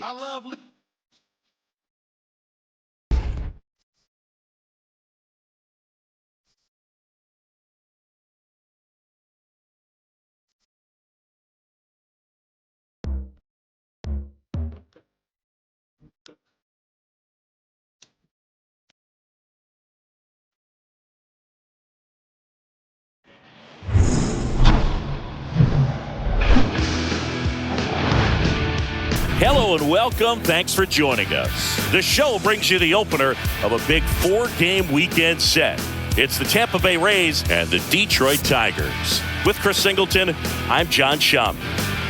I love. Hello and welcome. Thanks for joining us. The show brings you the opener of a big 4-game weekend set. It's the Tampa Bay Rays and the Detroit Tigers. With Chris Singleton, I'm John Shum.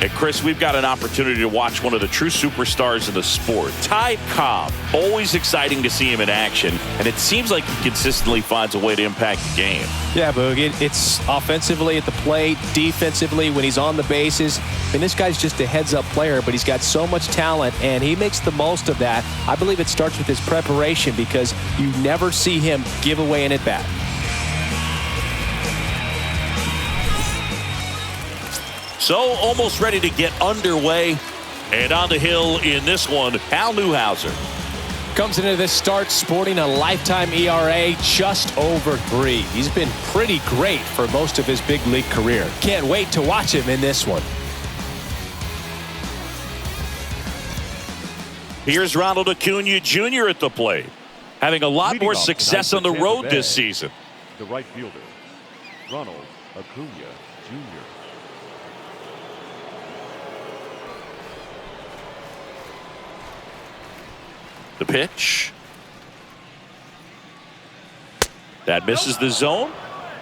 And Chris, we've got an opportunity to watch one of the true superstars of the sport, Ty Cobb. Always exciting to see him in action, and it seems like he consistently finds a way to impact the game. Yeah, Boog, it's offensively at the plate, defensively when he's on the bases. And this guy's just a heads-up player, but he's got so much talent, and he makes the most of that. I believe it starts with his preparation because you never see him give away an at-bat. So, almost ready to get underway. And on the hill in this one, Al Newhouser. Comes into this start sporting a lifetime ERA just over 3. He's been pretty great for most of his big league career. Can't wait to watch him in this one. Here's Ronald Acuna Jr. at the plate, having a lot more success on the road this season. The right fielder, Ronald Acuna Jr. The pitch. That misses the zone.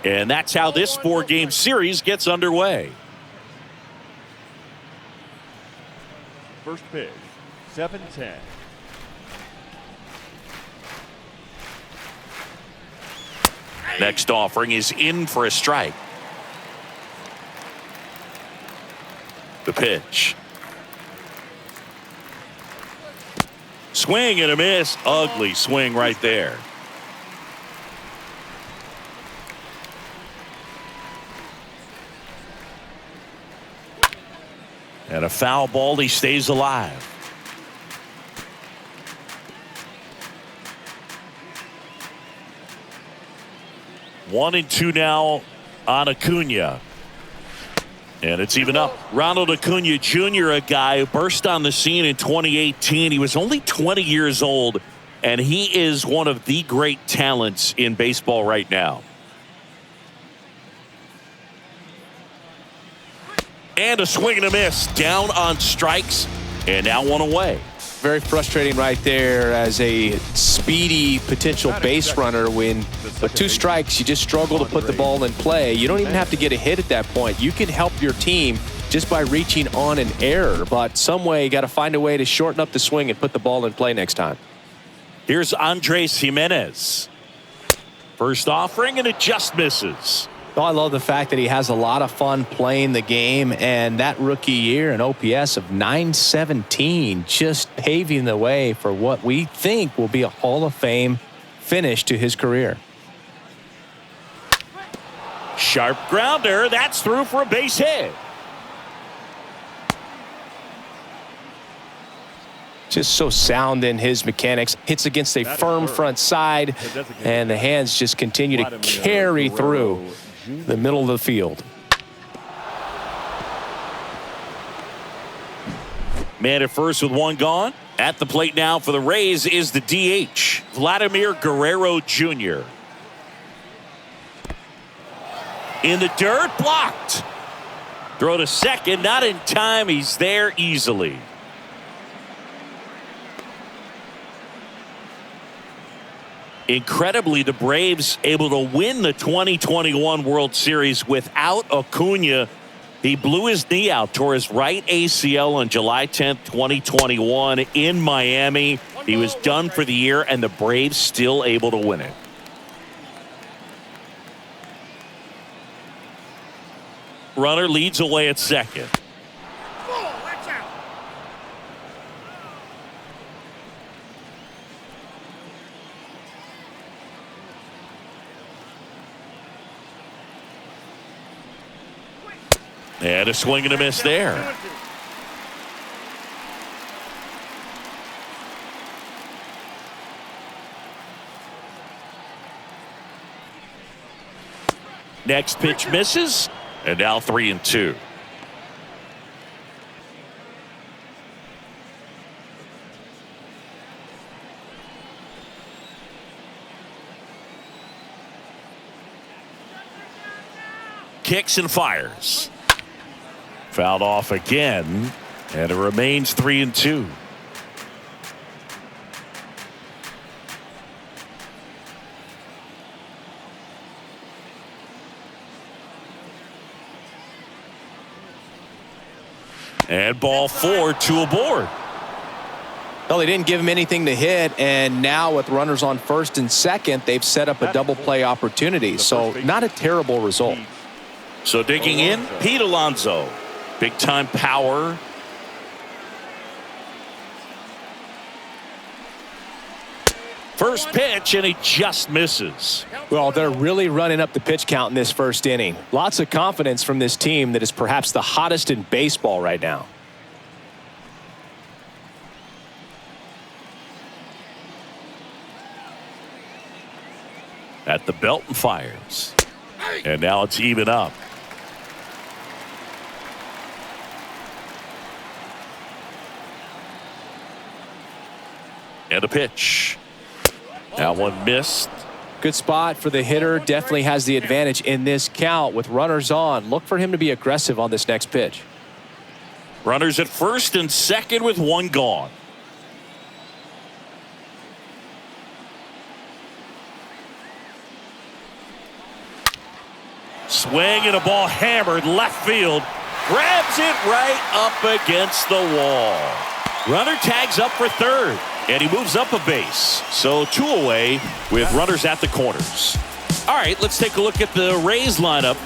And that's how this 4-game series gets underway. First pitch, 7-10. Next offering is in for a strike. The pitch. Swing and a miss. Ugly swing right there. And a foul ball. He stays alive. One and two now on Acuna. And it's even up. Ronald Acuna Jr., a guy who burst on the scene in 2018. He was only 20 years old, and he is one of the great talents in baseball right now. And a swing and a miss. Down on strikes, and now one away. Very frustrating right there as a speedy potential base runner when with 2 strikes you just struggle to put the ball in play. You don't even have to get a hit at that point. You can help your team just by reaching on an error, but some way you got to find a way to shorten up the swing and put the ball in play next time. Here's Andres Jimenez. First offering, and it just misses. Oh, I love the fact that he has a lot of fun playing the game, and that rookie year, an OPS of 917, just paving the way for what we think will be a Hall of Fame finish to his career. Sharp grounder. That's through for a base hit. Just so sound in his mechanics. Hits against a firm front side, and the hands just continue to carry through the middle of the field. Man at first with one gone. At the plate now for the Rays is the DH, Vladimir Guerrero Jr. In the dirt, blocked. Throw to second, not in time. He's there easily. Incredibly, the Braves able to win the 2021 World Series without Acuna. He blew his knee out, tore his right ACL on July 10th, 2021 in Miami. He was done for the year, and the Braves still able to win it. Runner leads away at second. And a swing and a miss there. Next pitch misses, and now 3-2. Kicks and fires. Fouled off again, and it remains 3-2. And ball 4, 2 aboard. Well, they didn't give him anything to hit, and now with runners on first and second, they've set up a double play opportunity. So not a terrible result. So digging in, Pete Alonso. Big time power. First pitch, and he just misses. Well, they're really running up the pitch count in this first inning. Lots of confidence from this team that is perhaps the hottest in baseball right now. At the belt and fires. And now it's even up. And a pitch. That one missed. Good spot for the hitter. Definitely has the advantage in this count with runners on. Look for him to be aggressive on this next pitch. Runners at first and second with one gone. Swing and a ball hammered left field. Grabs it right up against the wall. Runner tags up for third, and he moves up a base. So 2 away with runners at the corners. All right, let's take a look at the Rays lineup.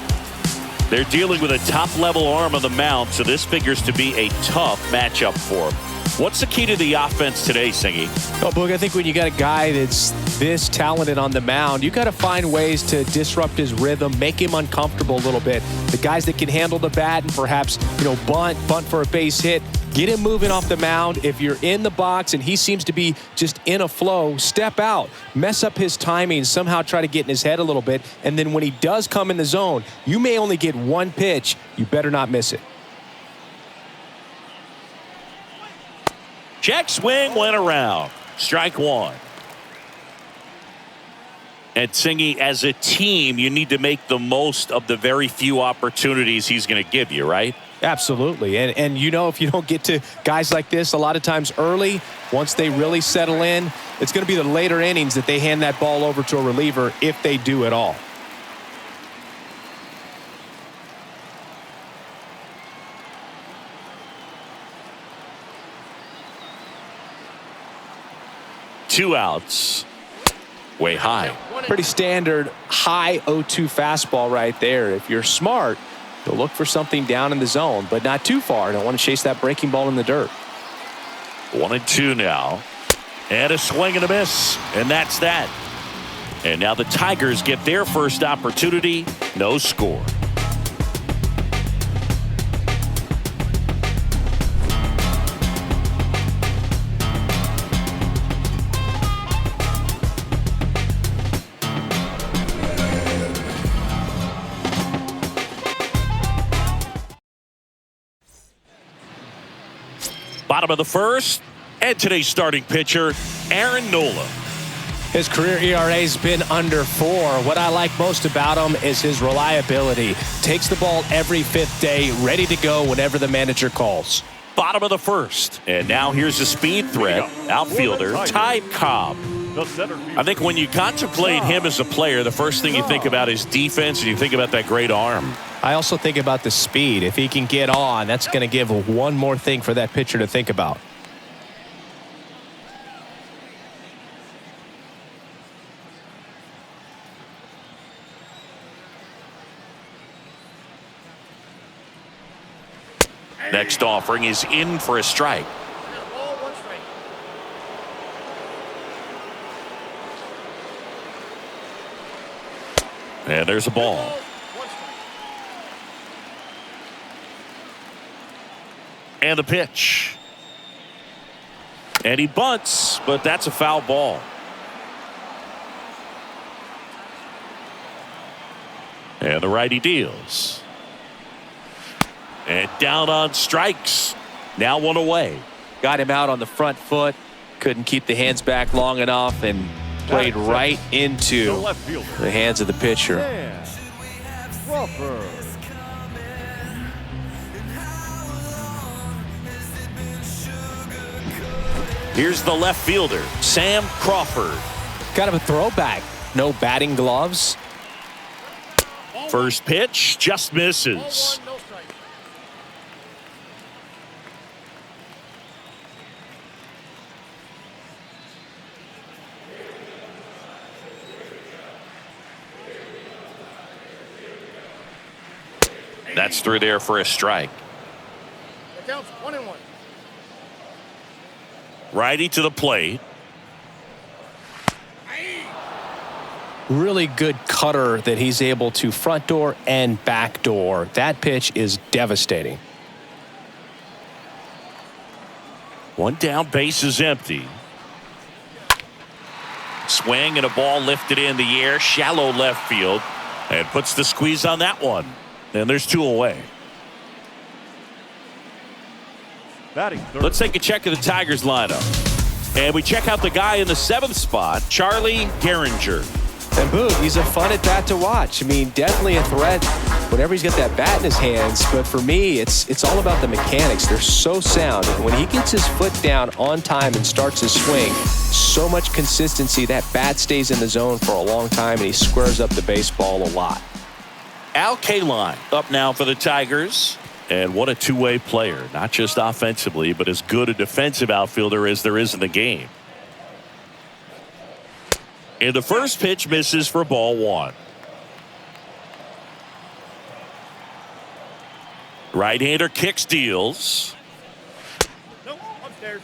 They're dealing with a top-level arm on the mound, so this figures to be a tough matchup for them. What's the key to the offense today, Singy? Well, Boog, I think when you got a guy that's this talented on the mound, you got to find ways to disrupt his rhythm, make him uncomfortable a little bit. The guys that can handle the bat and perhaps, bunt for a base hit, get him moving off the mound. If you're in the box and he seems to be just in a flow, step out, mess up his timing, somehow try to get in his head a little bit. And then when he does come in the zone, you may only get one pitch. You better not miss it. Check swing went around. Strike one. And Singy, as a team, you need to make the most of the very few opportunities he's going to give you, right? Absolutely. And if you don't get to guys like this a lot of times early, once they really settle in, it's going to be the later innings that they hand that ball over to a reliever if they do at all. Two outs. Way high. Pretty standard high 0-2 fastball right there. If you're smart, you'll look for something down in the zone, but not too far. Don't want to chase that breaking ball in the dirt. 1-2 now. And a swing and a miss. And that's that. And now the Tigers get their first opportunity. No score. Bottom of the first, and today's starting pitcher, Aaron Nola. His career ERA has been under 4. What I like most about him is his reliability. Takes the ball every 5th day, ready to go whenever the manager calls. Bottom of the first, and now here's a speed threat, outfielder Ty Cobb. I think when you contemplate him as a player, the first thing you think about is defense, and you think about that great arm. I also think about the speed. If he can get on, that's going to give one more thing for that pitcher to think about. Next offering is in for a strike. And there's a ball. And a pitch. And he bunts, but that's a foul ball. And the righty deals. And down on strikes. Now one away. Got him out on the front foot. Couldn't keep the hands back long enough and played right into the hands of the pitcher. Here's the left fielder, Sam Crawford. Kind of a throwback. No batting gloves. First pitch just misses. That's through there for a strike. That counts 1-1. Righty to the plate. Really good cutter that he's able to front door and back door. That pitch is devastating. One down, base is empty. Swing and a ball lifted in the air, shallow left field, and puts the squeeze on that one. And there's two away. Let's take a check of the Tigers lineup. And we check out the guy in the 7th spot, Charlie Gehringer. And Boog, he's a fun at bat to watch. I mean, definitely a threat whenever he's got that bat in his hands. But for me, it's all about the mechanics. They're so sound. When he gets his foot down on time and starts his swing, so much consistency. That bat stays in the zone for a long time, and he squares up the baseball a lot. Al Kaline up now for the Tigers. And what a two-way player. Not just offensively, but as good a defensive outfielder as there is in the game. And the first pitch misses for ball one. Right-hander kicks, deals. Nope, upstairs.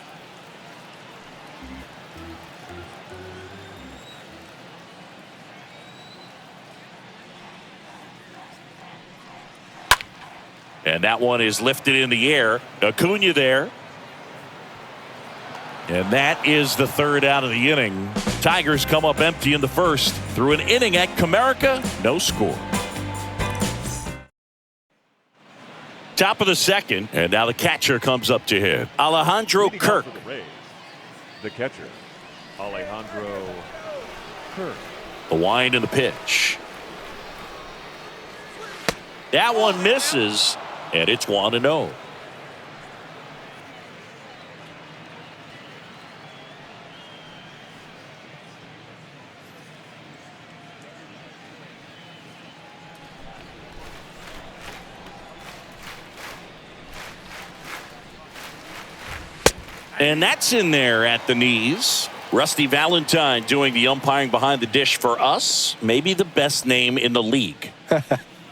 And that one is lifted in the air. Acuna there. And that is the third out of the inning. Tigers come up empty in the first. Through an inning at Comerica, no score. Top of the second, and now the catcher comes up to hit. Alejandro Kirk. The catcher, Alejandro Kirk. The wind and the pitch. That one misses, and it's 1-0. And that's in there at the knees. Rusty Valentine doing the umpiring behind the dish for us. Maybe the best name in the league.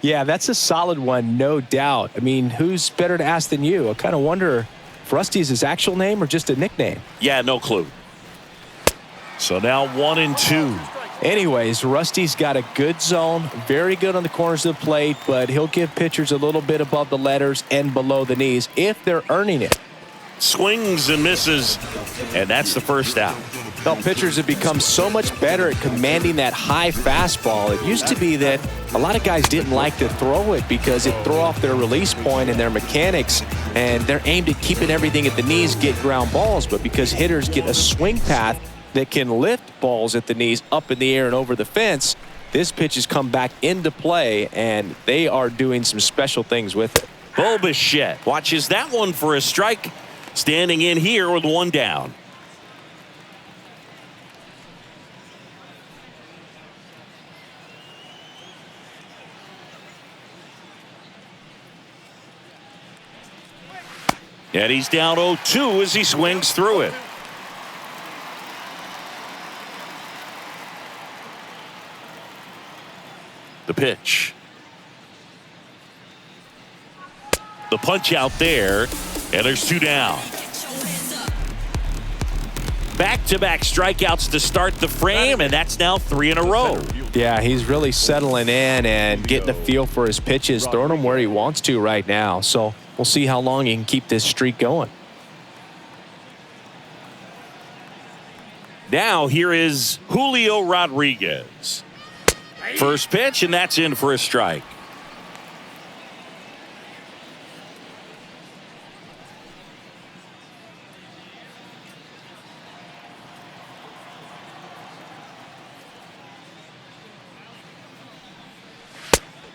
Yeah, that's a solid one, no doubt. I mean, who's better to ask than you? I kind of wonder if Rusty is his actual name or just a nickname. Yeah, no clue. So now 1-2. Anyways, Rusty's got a good zone, very good on the corners of the plate, but he'll give pitchers a little bit above the letters and below the knees if they're earning it. Swings and misses, and that's the first out. Well, pitchers have become so much better at commanding that high fastball. It used to be that a lot of guys didn't like to throw it because it threw off their release point and their mechanics, and they're aimed at keeping everything at the knees, get ground balls. But because hitters get a swing path that can lift balls at the knees up in the air and over the fence, this pitch has come back into play, and they are doing some special things with it. Bo Bichette watches that one for a strike. Standing in here with one down. And he's down 0-2 as he swings through it. The pitch. The punch out there. And there's two down. Back-to-back strikeouts to start the frame, and that's now 3 in a row. Yeah, he's really settling in and getting a feel for his pitches, throwing them where he wants to right now. So we'll see how long he can keep this streak going. Now here is Julio Rodriguez. First pitch, and that's in for a strike.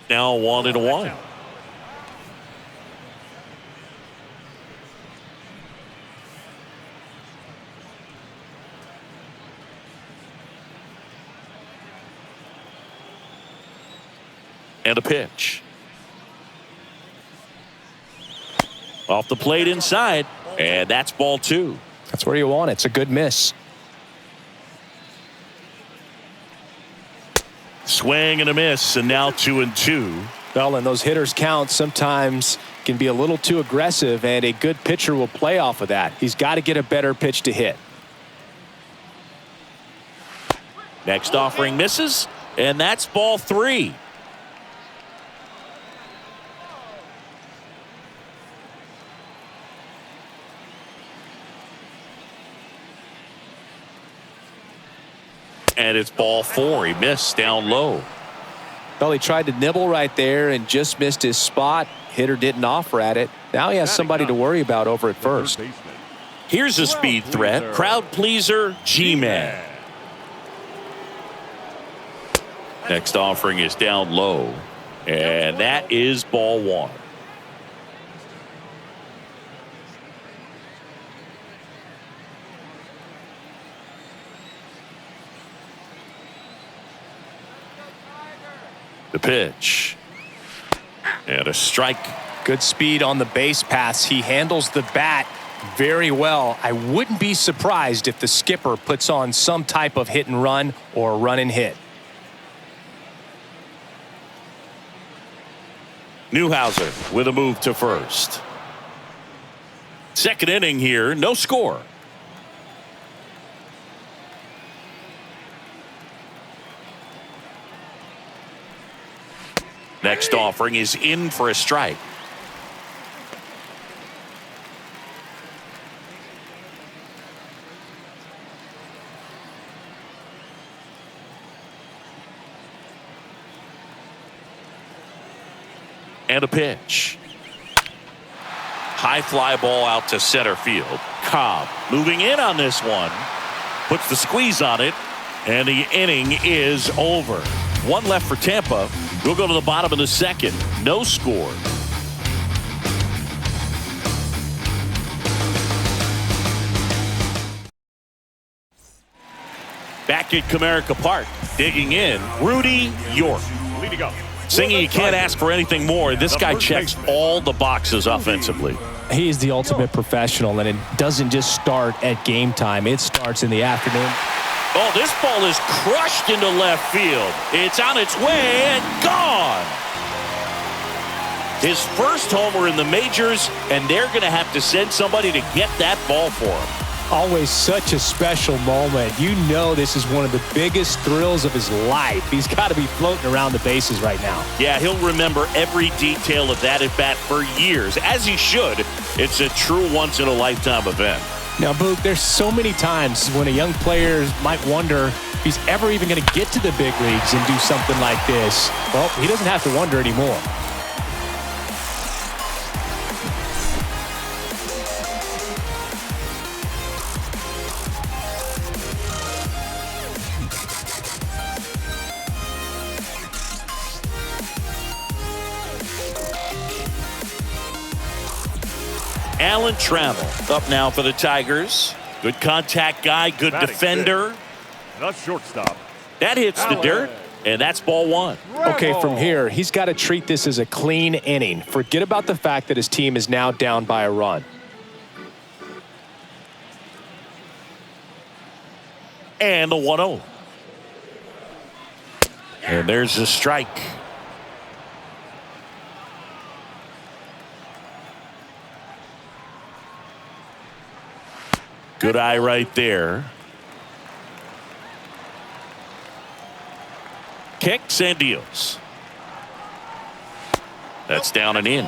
Now 1-1. And a pitch. Off the plate inside, and that's ball 2. That's where you want it. It's a good miss. Swing and a miss, and now 2-2. Well, and those hitters count sometimes can be a little too aggressive, and a good pitcher will play off of that. He's got to get a better pitch to hit. Next offering misses, and that's ball 3. And it's ball 4. He missed down low. Well, he tried to nibble right there and just missed his spot. Hitter didn't offer at it. Now he has somebody to worry about over at first. Here's a speed threat. Crowd pleaser, G-Man. Next offering is down low. And that is ball 1. The pitch. And a strike. Good speed on the base pass. He handles the bat very well. I wouldn't be surprised if the skipper puts on some type of hit and run or run and hit. Newhouser with a move to first. Second inning here, no score. Next offering is in for a strike. And a pitch. High fly ball out to center field. Cobb moving in on this one. Puts the squeeze on it. And the inning is over. One left for Tampa. We'll go to the bottom of the second. No score. Back at Comerica Park, digging in, Rudy York. Leading up. Singing, you can't ask for anything more. This guy checks all the boxes offensively. He is the ultimate professional, and it doesn't just start at game time. It starts in the afternoon. Oh, this ball is crushed into left field. It's on its way and gone. His first homer in the majors, and they're going to have to send somebody to get that ball for him. Always such a special moment. You know this is one of the biggest thrills of his life. He's got to be floating around the bases right now. Yeah, he'll remember every detail of that at-bat for years, as he should. It's a true once-in-a-lifetime event. Now, Boog, there's so many times when a young player might wonder if he's ever even going to get to the big leagues and do something like this. Well, he doesn't have to wonder anymore. Alan Trammell up now for the Tigers. Good contact guy, good defender. The shortstop. That hits the dirt, and that's ball 1. Okay, from here, he's got to treat this as a clean inning. Forget about the fact that his team is now down by a run. And a 1-0. And there's a strike. Good eye right there. Kicks and deals. That's down and in.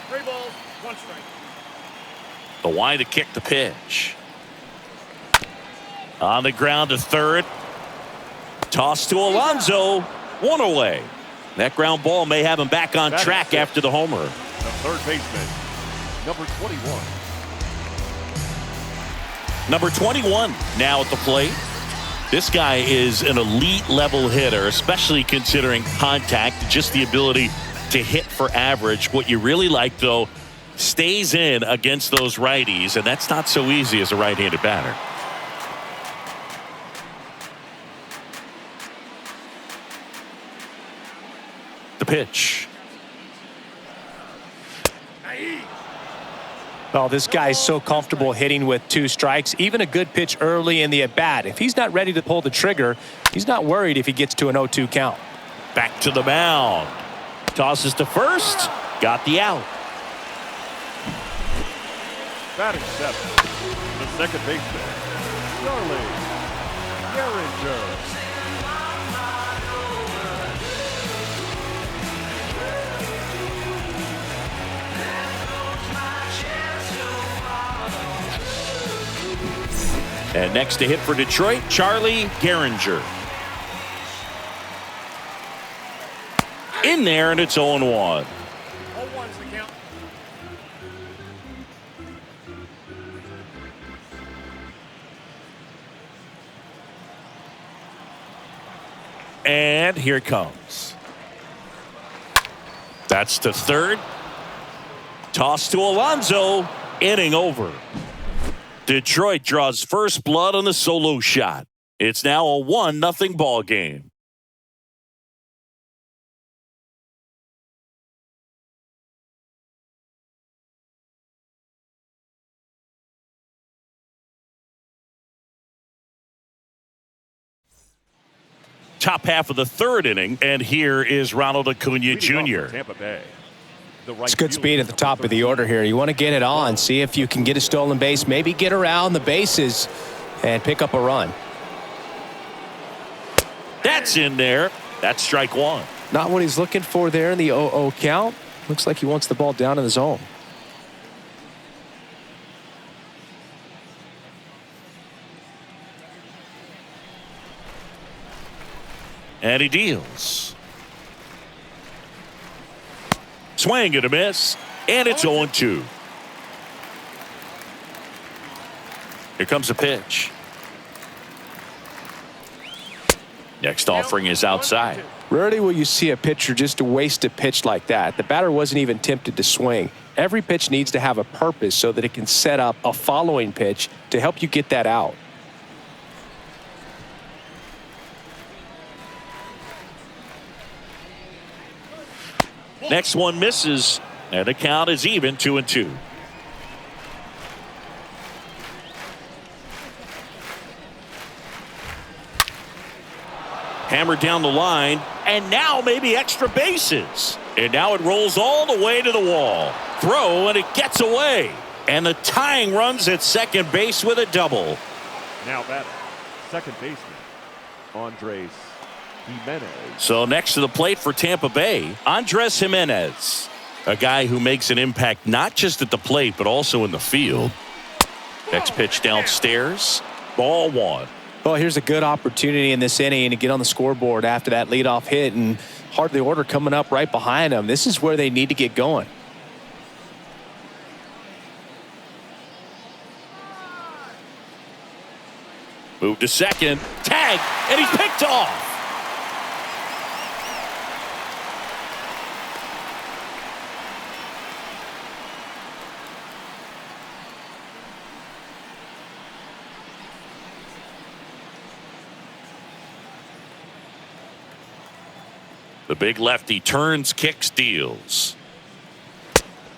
3 balls, 1 strike. The wide to kick the pitch. On the ground to third. Toss to Alonso. One away. That ground ball may have him back on track after the homer. The third baseman, number 21. Number 21 now at the plate. This guy is an elite level hitter, especially considering contact, just the ability to hit for average. What you really like, though, stays in against those righties, and that's not so easy as a right-handed batter. The pitch. Well, this guy's so comfortable hitting with 2 strikes, even a good pitch early in the at-bat. If he's not ready to pull the trigger, he's not worried if he gets to an 0-2 count. Back to the mound. Tosses to first. Got the out. Batting 7, the second baseman, Charlie Gehringer. And next to hit for Detroit, Charlie Gehringer. In there, and it's 0-1. 0-1's the count. And here it comes. That's to third. Toss to Alonso. Inning over. Detroit draws first blood on the solo shot. It's now a 1-0 ball game. Top half of the third inning, and here is Ronald Acuna Jr. Tampa Bay. It's good speed at the top of the order here. You want to get it on, see if you can get a stolen base, maybe get around the bases and pick up a run. That's in there. That's strike one. Not what he's looking for there in the 0-0 count. Looks like he wants the ball down in the zone. And he deals. Swing and a miss. And it's 0-2. Here comes a pitch. Next offering is outside. Rarely will you see a pitcher just waste a pitch like that. The batter wasn't even tempted to swing. Every pitch needs to have a purpose so that it can set up a following pitch to help you get that out. Next one misses, and the count is even 2-2. Hammered down the line, and now maybe extra bases. And now it rolls all the way to the wall. Throw, and it gets away. And the tying runs at second base with a double. Now batting, second baseman, Andres Jimenez. So next to the plate for Tampa Bay, Andres Jimenez, a guy who makes an impact not just at the plate but also in the field. Next pitch downstairs, ball one. Well, here's a good opportunity in this inning to get on the scoreboard after that leadoff hit, and heart of the order coming up right behind them. This is where they need to get going. Move to second, tag, and he's picked off. The big lefty turns, kicks, deals.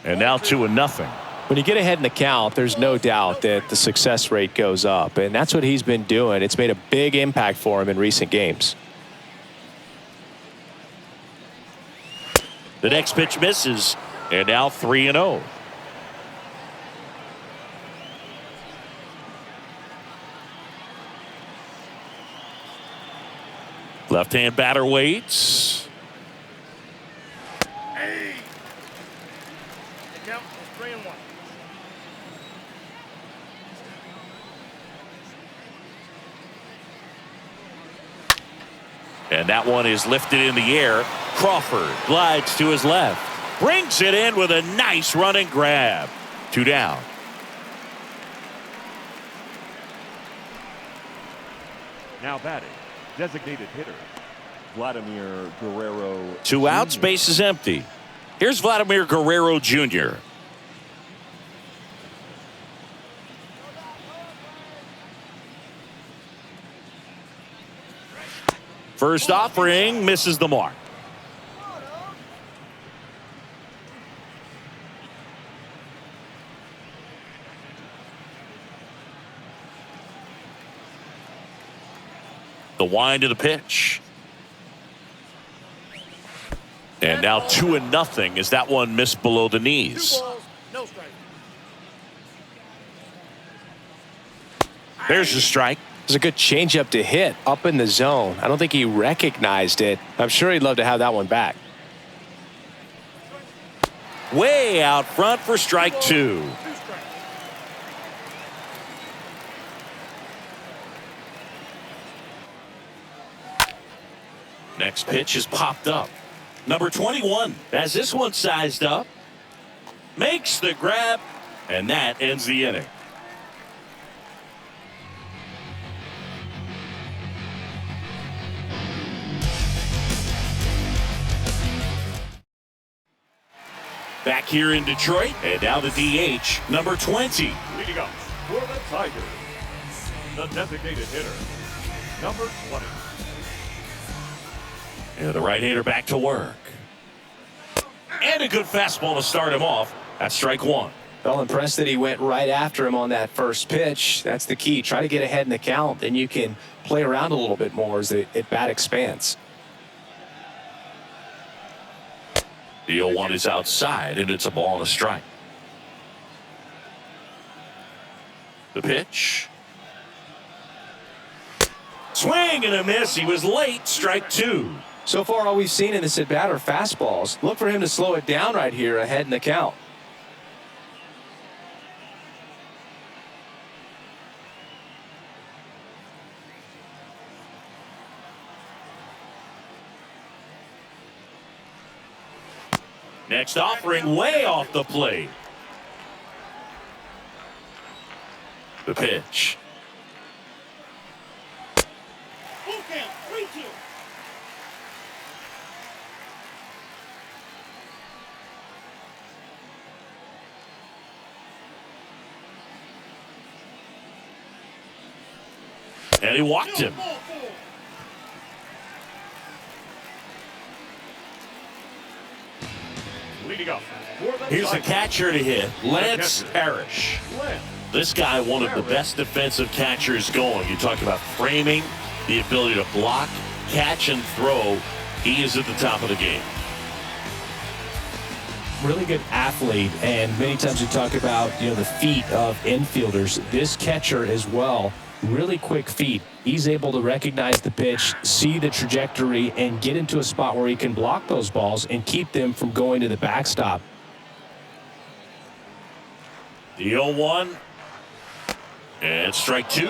And now 2-0. When you get ahead in the count, there's no doubt that the success rate goes up, and that's what he's been doing. It's made a big impact for him in recent games. The next pitch misses, and now 3-0. Left-hand batter waits. The count is 3-1. And that one is lifted in the air. Crawford glides to his left. Brings it in with a nice running grab. 2 down. Now batting, designated hitter, Vladimir Guerrero. 2 outs, Jr. base is empty. Here's Vladimir Guerrero Jr. First offering misses the mark. The wind of the pitch. And now 2-0 as that one missed below the 2 knees. balls, no strike. There's the strike. It was a good changeup to hit up in the zone. I don't think he recognized it. I'm sure he'd love to have that one back. Way out front for strike 2. 2 strikes. Next pitch is popped up. Number 21 has this one sized up. Makes the grab, and that ends the inning. Back here in Detroit, and now the DH, number 20. Leading up for the Tigers, the designated hitter, number 20. And the right-hander back to work. And a good fastball to start him off. That's strike 1. Well, impressed that he went right after him on that first pitch. That's the key. Try to get ahead in the count. Then you can play around a little bit more as the at-bat expands. The 0-1 is outside, and it's a ball and a strike. The pitch. Swing and a miss. He was late. Strike 2. So far, all we've seen in this at-bat are fastballs. Look for him to slow it down right here ahead in the count. Next offering way off the plate. The pitch. Full count, 3-2. And he walked him. Ball 4. Leading up for the Here's the Tigers, catcher to hit, Lance Parrish. Lance. This guy, one of the best defensive catchers going. You talk about framing, the ability to block, catch, and throw. He is at the top of the game. Really good athlete, and many times we talk about the feet of infielders. This catcher as well, really quick feet. He's able to recognize the pitch, see the trajectory, and get into a spot where he can block those balls and keep them from going to the backstop. The 0-1. And strike 2.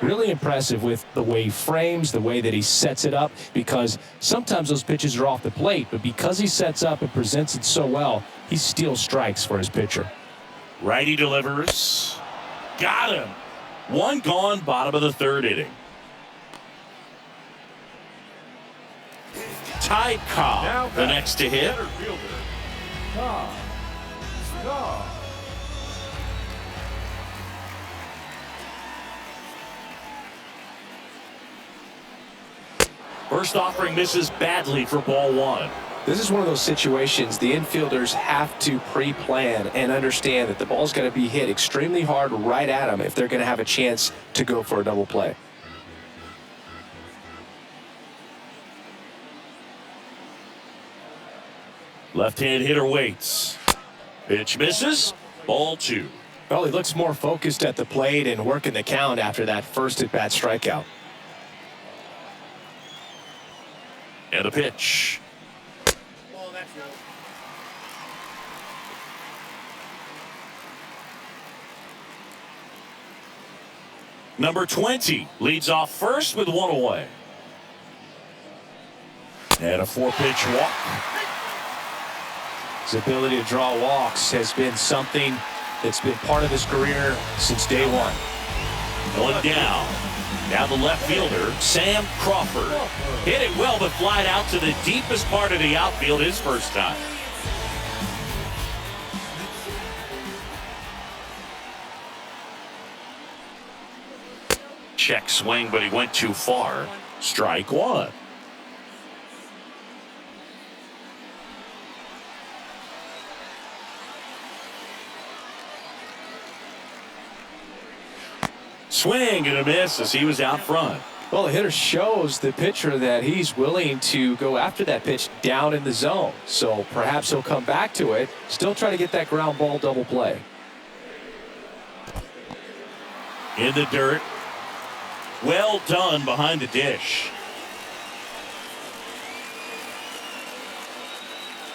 Really impressive with the way he frames, the way that he sets it up, because sometimes those pitches are off the plate, but because he sets up and presents it so well, he steals strikes for his pitcher. Righty delivers. Got him. 1 gone, bottom of the 3rd inning. Ty Now Cobb, the back, next to hit. center fielder, Cobb. First offering misses badly for ball 1. This is one of those situations the infielders have to pre-plan and understand that the ball's going to be hit extremely hard right at them if they're going to have a chance to go for a double play. Left-hand hitter waits. Pitch misses. Ball 2. Well, he looks more focused at the plate and working the count after that first at-bat strikeout. And a pitch. Ball, that's good. Number 20 leads off first with 1 away. And a 4-pitch walk. His ability to draw walks has been something that's been part of his career since day one. Going down. Now the left fielder, Sam Crawford. Hit it well, but flied out to the deepest part of the outfield his first time. Check swing, but he went too far. Strike one. Swing and a miss as he was out front. Well, the hitter shows the pitcher that he's willing to go after that pitch down in the zone. So perhaps he'll come back to it, still try to get that ground ball double play. In the dirt. Well done behind the dish.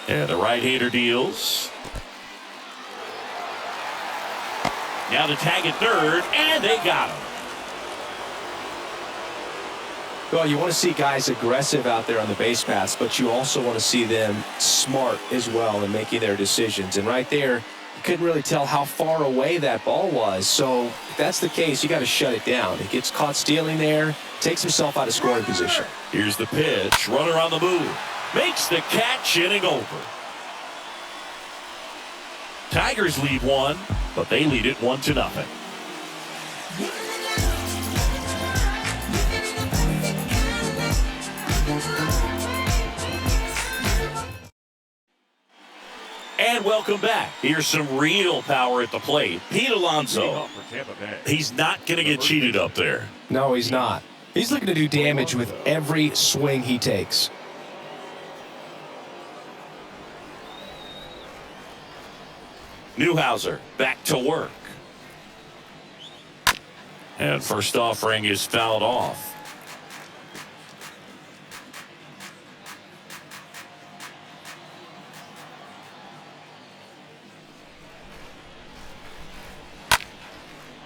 And the right-hander deals. Now the tag at third, and they got him. Well, you want to see guys aggressive out there on the base paths, but you also want to see them smart as well in making their decisions. And right there, you couldn't really tell how far away that ball was. So if that's the case, you got to shut it down. He gets caught stealing there, takes himself out of scoring position. Here's the pitch. Runner on the move. Makes the catch, inning over. Tigers lead one, but they lead it 1-0. And welcome back. Here's some real power at the plate. Pete Alonso. He's not going to get cheated up there. No, he's not. He's looking to do damage with every swing he takes. Newhouser back to work. And first offering is fouled off.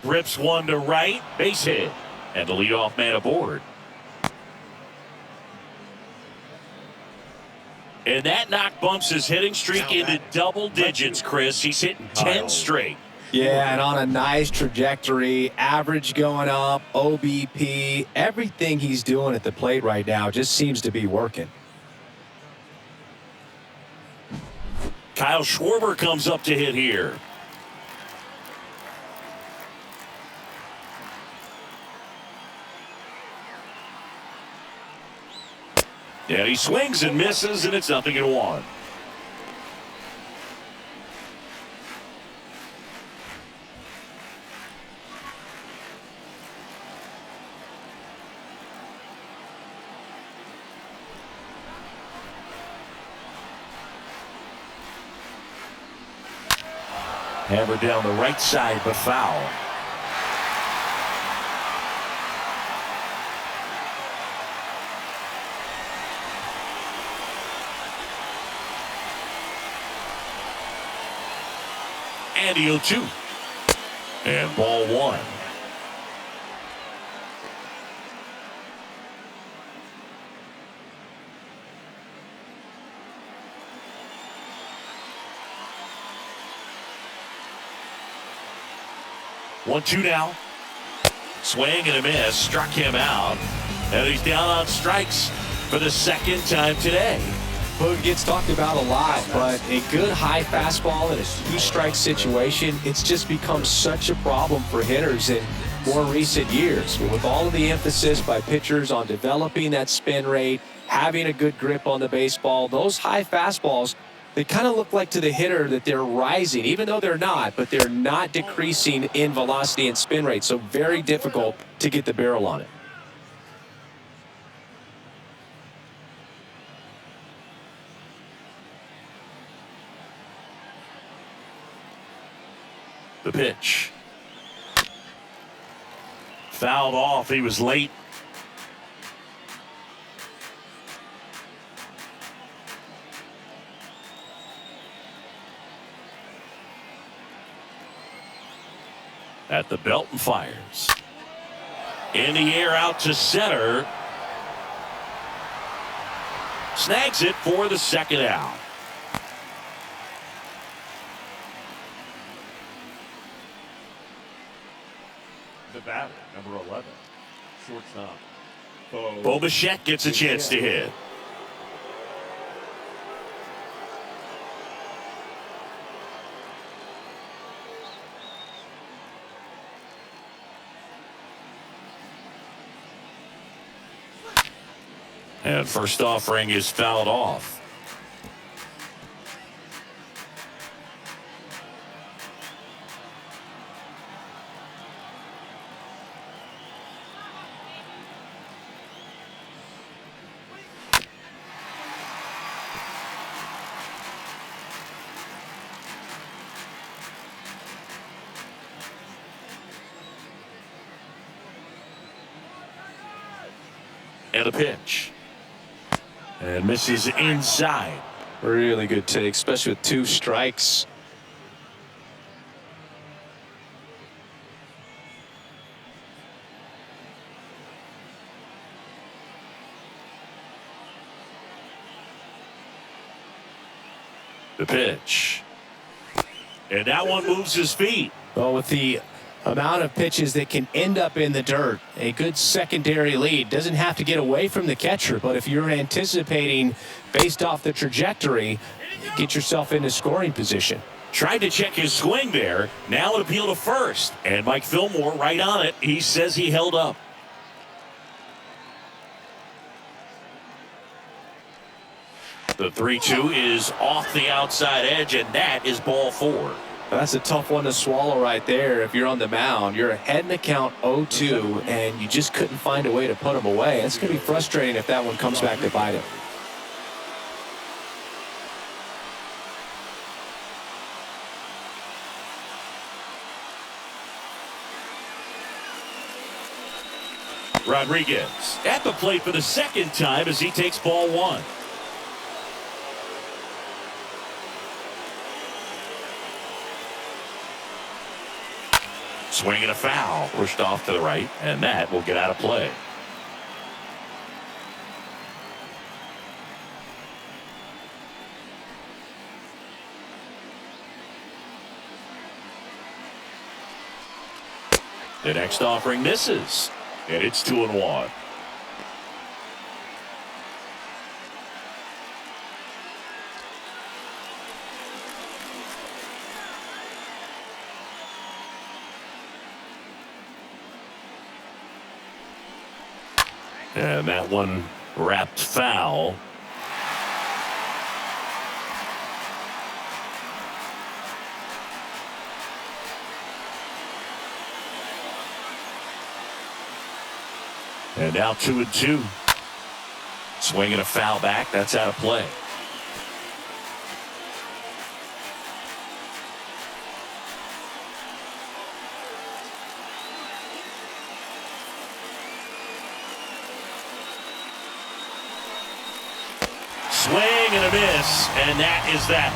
Rips one to right, base hit, and the leadoff man aboard. And that knock bumps his hitting streak into double digits, Chris. He's hitting 10 straight. Yeah, and on a nice trajectory, average going up, OBP, everything he's doing at the plate right now just seems to be working. Kyle Schwarber comes up to hit here. And he swings and misses, and it's 0-1. Hammer down the right side, but foul. And the 0-2. And ball one. One-two now. Swing and a miss. Struck him out. And he's down on strikes for the second time today. Well, it gets talked about a lot, but a good high fastball in a two-strike situation, it's just become such a problem for hitters in more recent years. With all of the emphasis by pitchers on developing that spin rate, having a good grip on the baseball, those high fastballs, they kind of look like to the hitter that they're rising, even though they're not, but they're not decreasing in velocity and spin rate, so very difficult to get the barrel on it. The pitch. Fouled off. He was late. At the belt and fires. In the air out to center. snags it for the second out. The batter, number 11, shortstop. Bo Bichette gets a chance to hit. And first offering is fouled off. And a pitch. And misses inside. Really good take, especially with 2 strikes. The pitch. And that one moves his feet. Well, with the amount of pitches that can end up in the dirt, a good secondary lead. Doesn't have to get away from the catcher, but if you're anticipating based off the trajectory, get yourself into scoring position. Tried to check his swing there. Now an appeal to first. And Mike Fillmore right on it. He says he held up. The 3-2 is off the outside edge, and that is ball 4. That's a tough one to swallow right there. If you're on the mound, you're ahead in the count 0-2, and you just couldn't find a way to put him away. It's going to be frustrating if that one comes back to bite him. Rodriguez at the plate for the second time as he takes ball 1. Swing and a foul, pushed off to the right, and that will get out of play. The next offering misses, and it's 2-1. And that one wrapped foul. And now 2-2. Swinging a foul back. That's out of play. Swing and a miss, and that is that.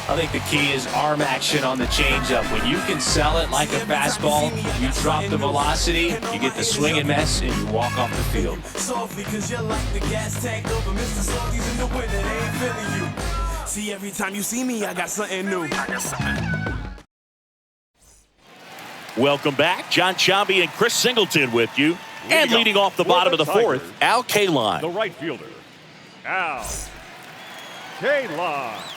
I think the key is arm action on the changeup. When you can sell it like a fastball, you drop the velocity, you get the swing and miss, and you walk off the field. Softly, cause you're like the gas tank over Mr. Salty's in the winter, they ain't feeling you. See, every time you see me, I got something new. Welcome back. John Chambi and Chris Singleton with you. And leading off the bottom of the 4th, Al Kaline. The right fielder, Al Kaline.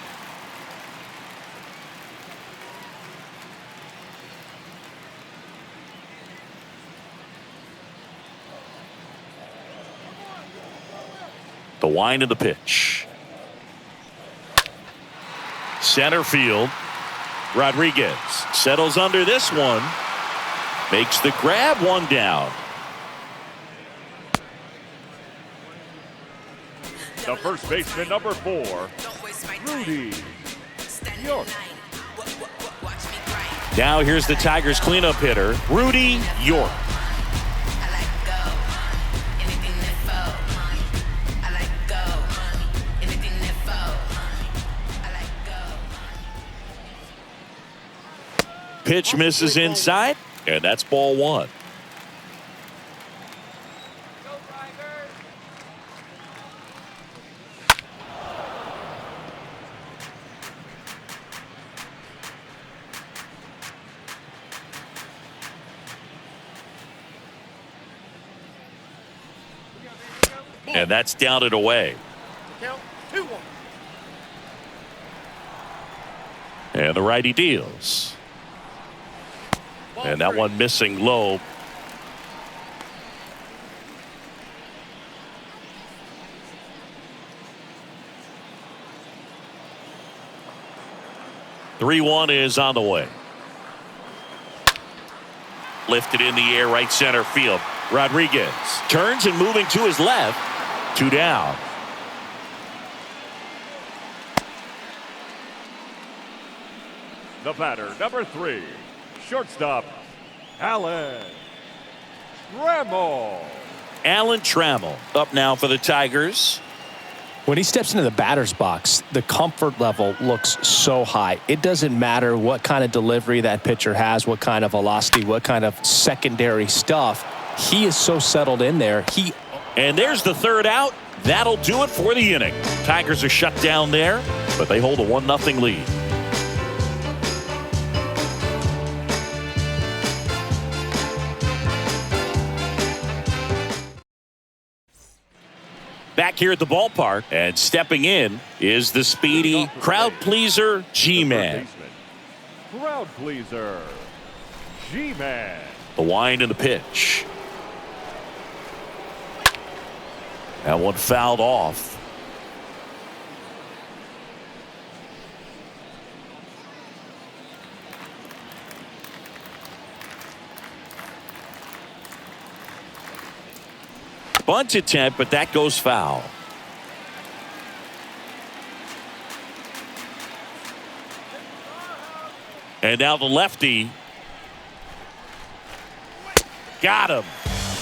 The wind of the pitch. Center field. Rodriguez settles under this one. Makes the grab, 1 down. The first baseman, number 4, Rudy York. Now here's the Tigers cleanup hitter, Rudy York. Pitch misses inside, and that's ball 1. And that's down and away. Count 2-1. And the righty deals. Ball And that 3. one missing low. Three-1 is on the way. Lifted in the air, right center field. Rodriguez turns and moving to his left. 2 down. The batter, number 3, shortstop, Alan Trammell. Alan Trammell up now for the Tigers. When he steps into the batter's box, the comfort level looks so high. It doesn't matter what kind of delivery that pitcher has, what kind of velocity, what kind of secondary stuff. He is so settled in there. And there's the third out. That'll do it for the inning. Tigers are shut down there, but they hold a 1-0 lead. Back here at the ballpark, and stepping in is the speedy crowd pleaser G-Man. Crowd pleaser, G-Man. The wind and the pitch. That one fouled off. Bunt attempt, but that goes foul. And now the lefty. Got him.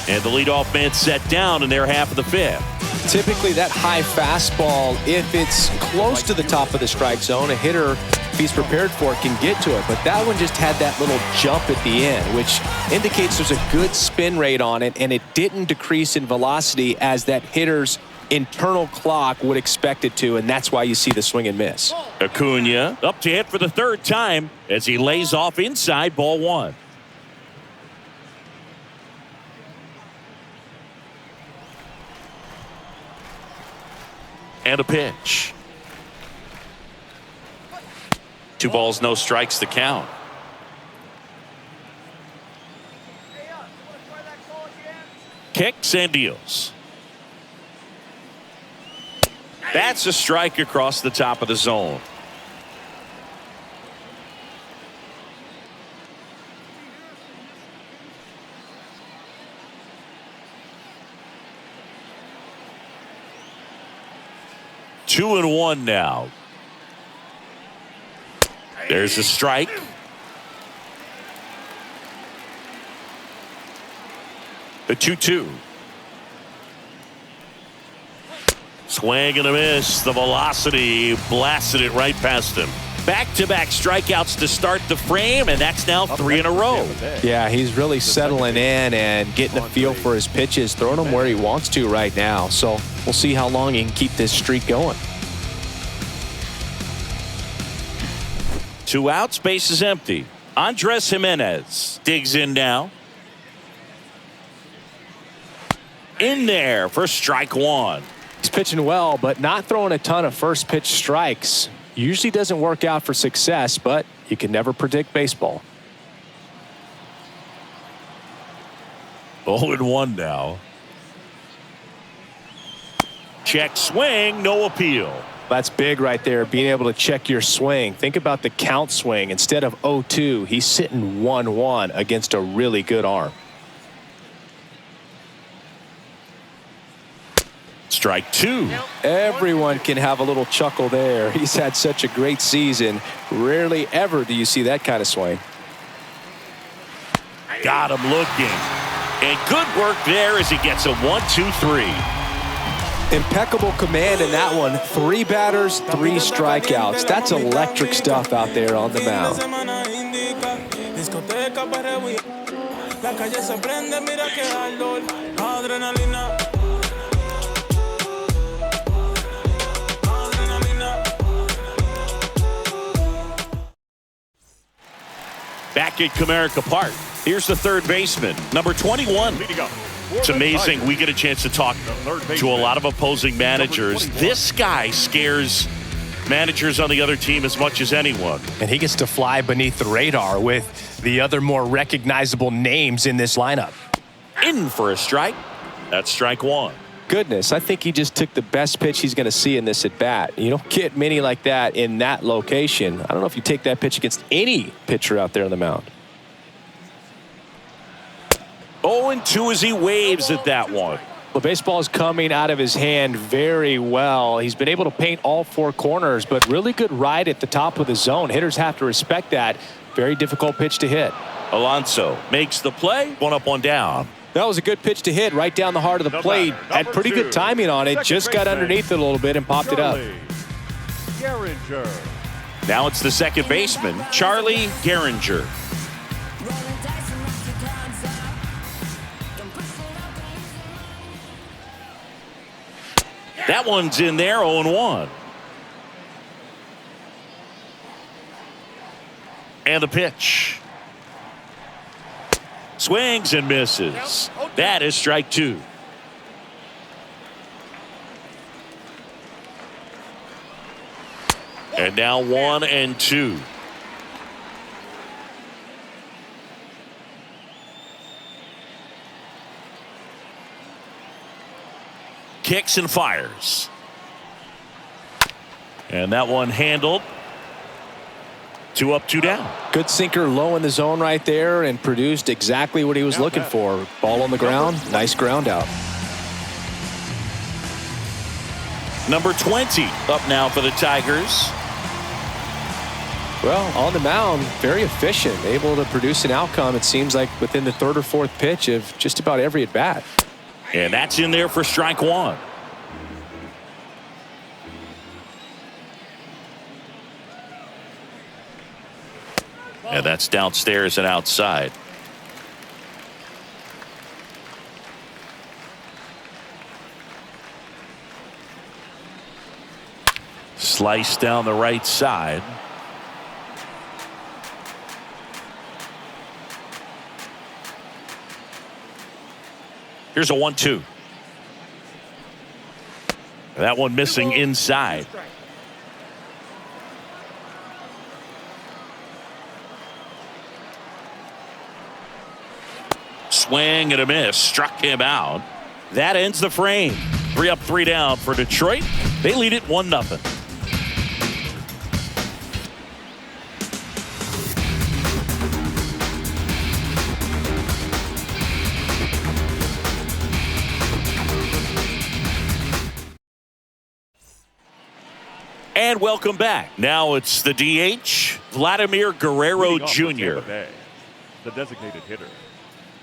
And the leadoff man set down in their half of the 5th. Typically that high fastball, if it's close to the top of the strike zone, a hitter, if he's prepared for it, can get to it. But that one just had that little jump at the end, which indicates there's a good spin rate on it, and it didn't decrease in velocity as that hitter's internal clock would expect it to, and that's why you see the swing and miss. Acuna up to hit for the 3rd time as he lays off inside, ball 1. And a pitch. 2 balls, no strikes to count. Kicks and deals. That's a strike across the top of the zone. Two and 1 now. There's a strike. The 2-2. Swing and a miss. The velocity blasted it right past him. Back-to-back strikeouts to start the frame, and that's now 3 in a row. Yeah, he's really settling in and getting a feel for his pitches, throwing them where he wants to right now. So we'll see how long he can keep this streak going. 2 outs, base is empty. Andres Jimenez digs in now. In there for strike 1. He's pitching well, but not throwing a ton of first pitch strikes. Usually doesn't work out for success, but you can never predict baseball. 0-1 now. Check swing, no appeal. That's big right there, being able to check your swing. Think about the count swing. Instead of 0-2, he's sitting 1-1 against a really good arm. Strike 2. Everyone can have a little chuckle there. He's had such a great season. Rarely ever do you see that kind of swing. Got him looking. And good work there as he gets a 1-2-3. Impeccable command in that one. 3 batters, 3 strikeouts. That's electric stuff out there on the mound. Back at Comerica Park, here's the third baseman, number 21. Leading up It's amazing. We get a chance to talk to a lot of opposing managers. This guy scares managers on the other team as much as anyone. And he gets to fly beneath the radar with the other more recognizable names in this lineup. In for a strike. That's strike one. Goodness, I think he just took the best pitch he's going to see in this at bat. You don't get many like that in that location. I don't know if you take that pitch against any pitcher out there on the mound. 0-2 as he waves at that one. The baseball is coming out of his hand very well. He's been able to paint all four corners, but really good ride at the top of the zone. Hitters have to respect that. Very difficult pitch to hit. Alonso makes the play. One up, one down. That was a good pitch to hit right down the heart of the plate. Had pretty good timing on it. Just got underneath it a little bit and popped it up. Now it's the second baseman, Charlie Gehringer. That one's in there, 0-1. And the pitch. Swings and misses. That is strike two. And now 1-2. Kicks and fires. And that one handled. 2 up, 2 down. Good sinker low in the zone right there and produced exactly what he was looking for. Ball on the ground. Nice ground out. Number 20 up now for the Tigers. Well, on the mound, very efficient. Able to produce an outcome, it seems like, within the third or fourth pitch of just about every at bat. And that's in there for strike one. And that's downstairs and outside. Slice down the right side. Here's a 1-2. That one missing inside. Swing and a miss. Struck him out. That ends the frame. 3 up, 3 down for Detroit. They lead it 1-0. And welcome back. Now it's the DH, Vladimir Guerrero Jr. The designated hitter,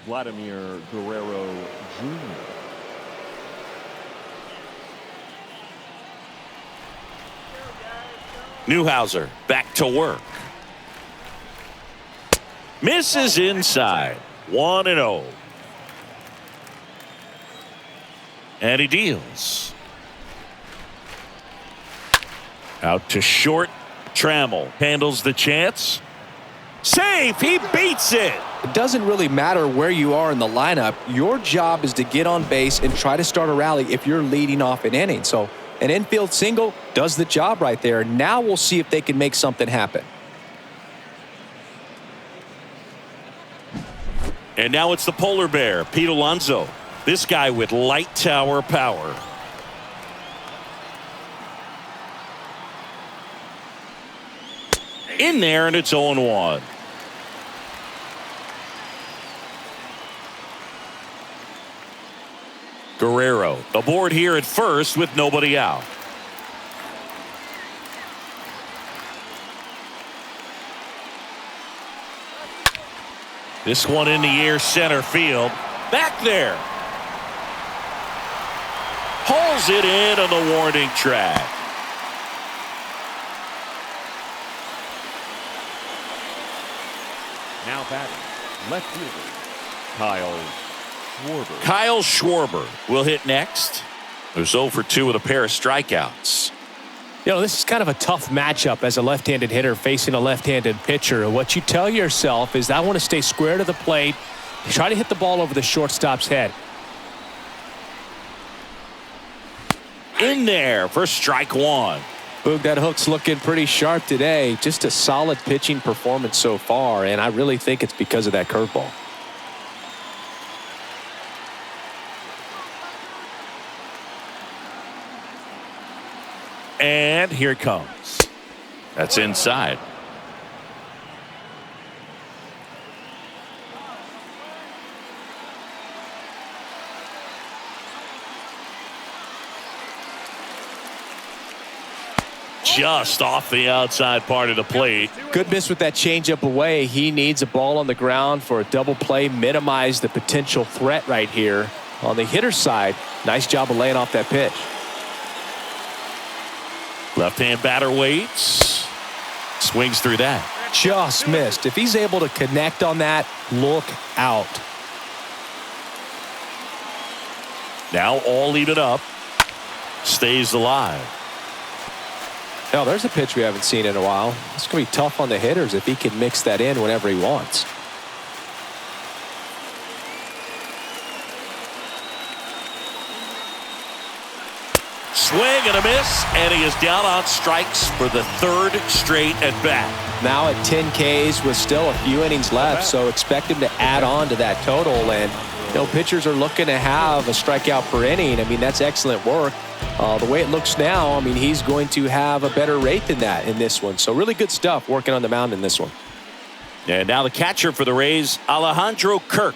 Vladimir Guerrero Jr. Newhouser back to work. Misses inside. 1-0. And he deals. Out to short. Trammell handles the chance. Safe. He beats it. It doesn't really matter where you are in the lineup. Your job is to get on base and try to start a rally if you're leading off an inning. So an infield single does the job right there. Now we'll see if they can make something happen. And now it's the polar bear, Pete Alonso. This guy with light tower power. In there, and it's 0-1. Guerrero aboard here at first with nobody out. This one in the air, center field. Back there. Hauls it in on the warning track. Now batting, left fielder, Kyle Schwarber will hit next. There's 0 for 2 with a pair of strikeouts. You know, this is kind of a tough matchup as a left-handed hitter facing a left-handed pitcher. What you tell yourself is, I want to stay square to the plate, try to hit the ball over the shortstop's head. In there for strike one. Boog, that hook's looking pretty sharp today. Just a solid pitching performance so far, and I really think it's because of that curveball. And here it comes. That's inside. Just off the outside part of the plate. Good miss with that changeup away. He needs a ball on the ground for a double play, minimize the potential threat right here. On the hitter's side, nice job of laying off that pitch. Left-hand batter waits. Swings through that. Just missed. If he's able to connect on that, look out. Now all even up. Stays alive. Now there's a pitch we haven't seen in a while. It's going to be tough on the hitters if he can mix that in whenever he wants. Swing and a miss, and he is down on strikes for the third straight at bat. Now at 10 Ks with still a few innings left, so expect him to add on to that total. And pitchers are looking to have a strikeout per inning. I mean, that's excellent work. The way it looks now, I mean, he's going to have a better rate than that in this one. So really good stuff working on the mound in this one. And now the catcher for the Rays, Alejandro Kirk.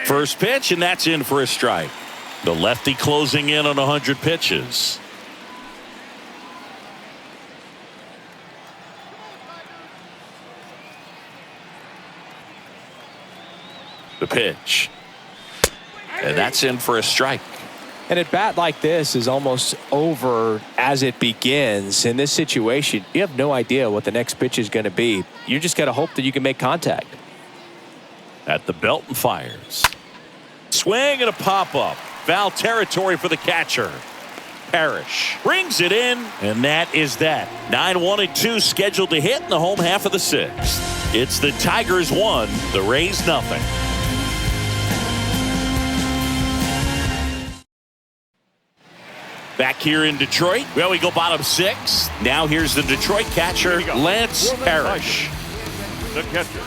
First pitch, and that's in for a strike. The lefty closing in on 100 pitches. The pitch. And that's in for a strike. And at bat like this is almost over as it begins. In this situation, you have no idea what the next pitch is going to be. You just got to hope that you can make contact. At the belt and fires. Swing and a pop-up. Foul territory for the catcher. Parrish brings it in, and that is that. 9-1 and 2 scheduled to hit in the home half of the sixth. It's the Tigers 1, the Rays nothing. Back here in Detroit, well, we go bottom six. Now here's the Detroit catcher, Lance Parrish. The catcher,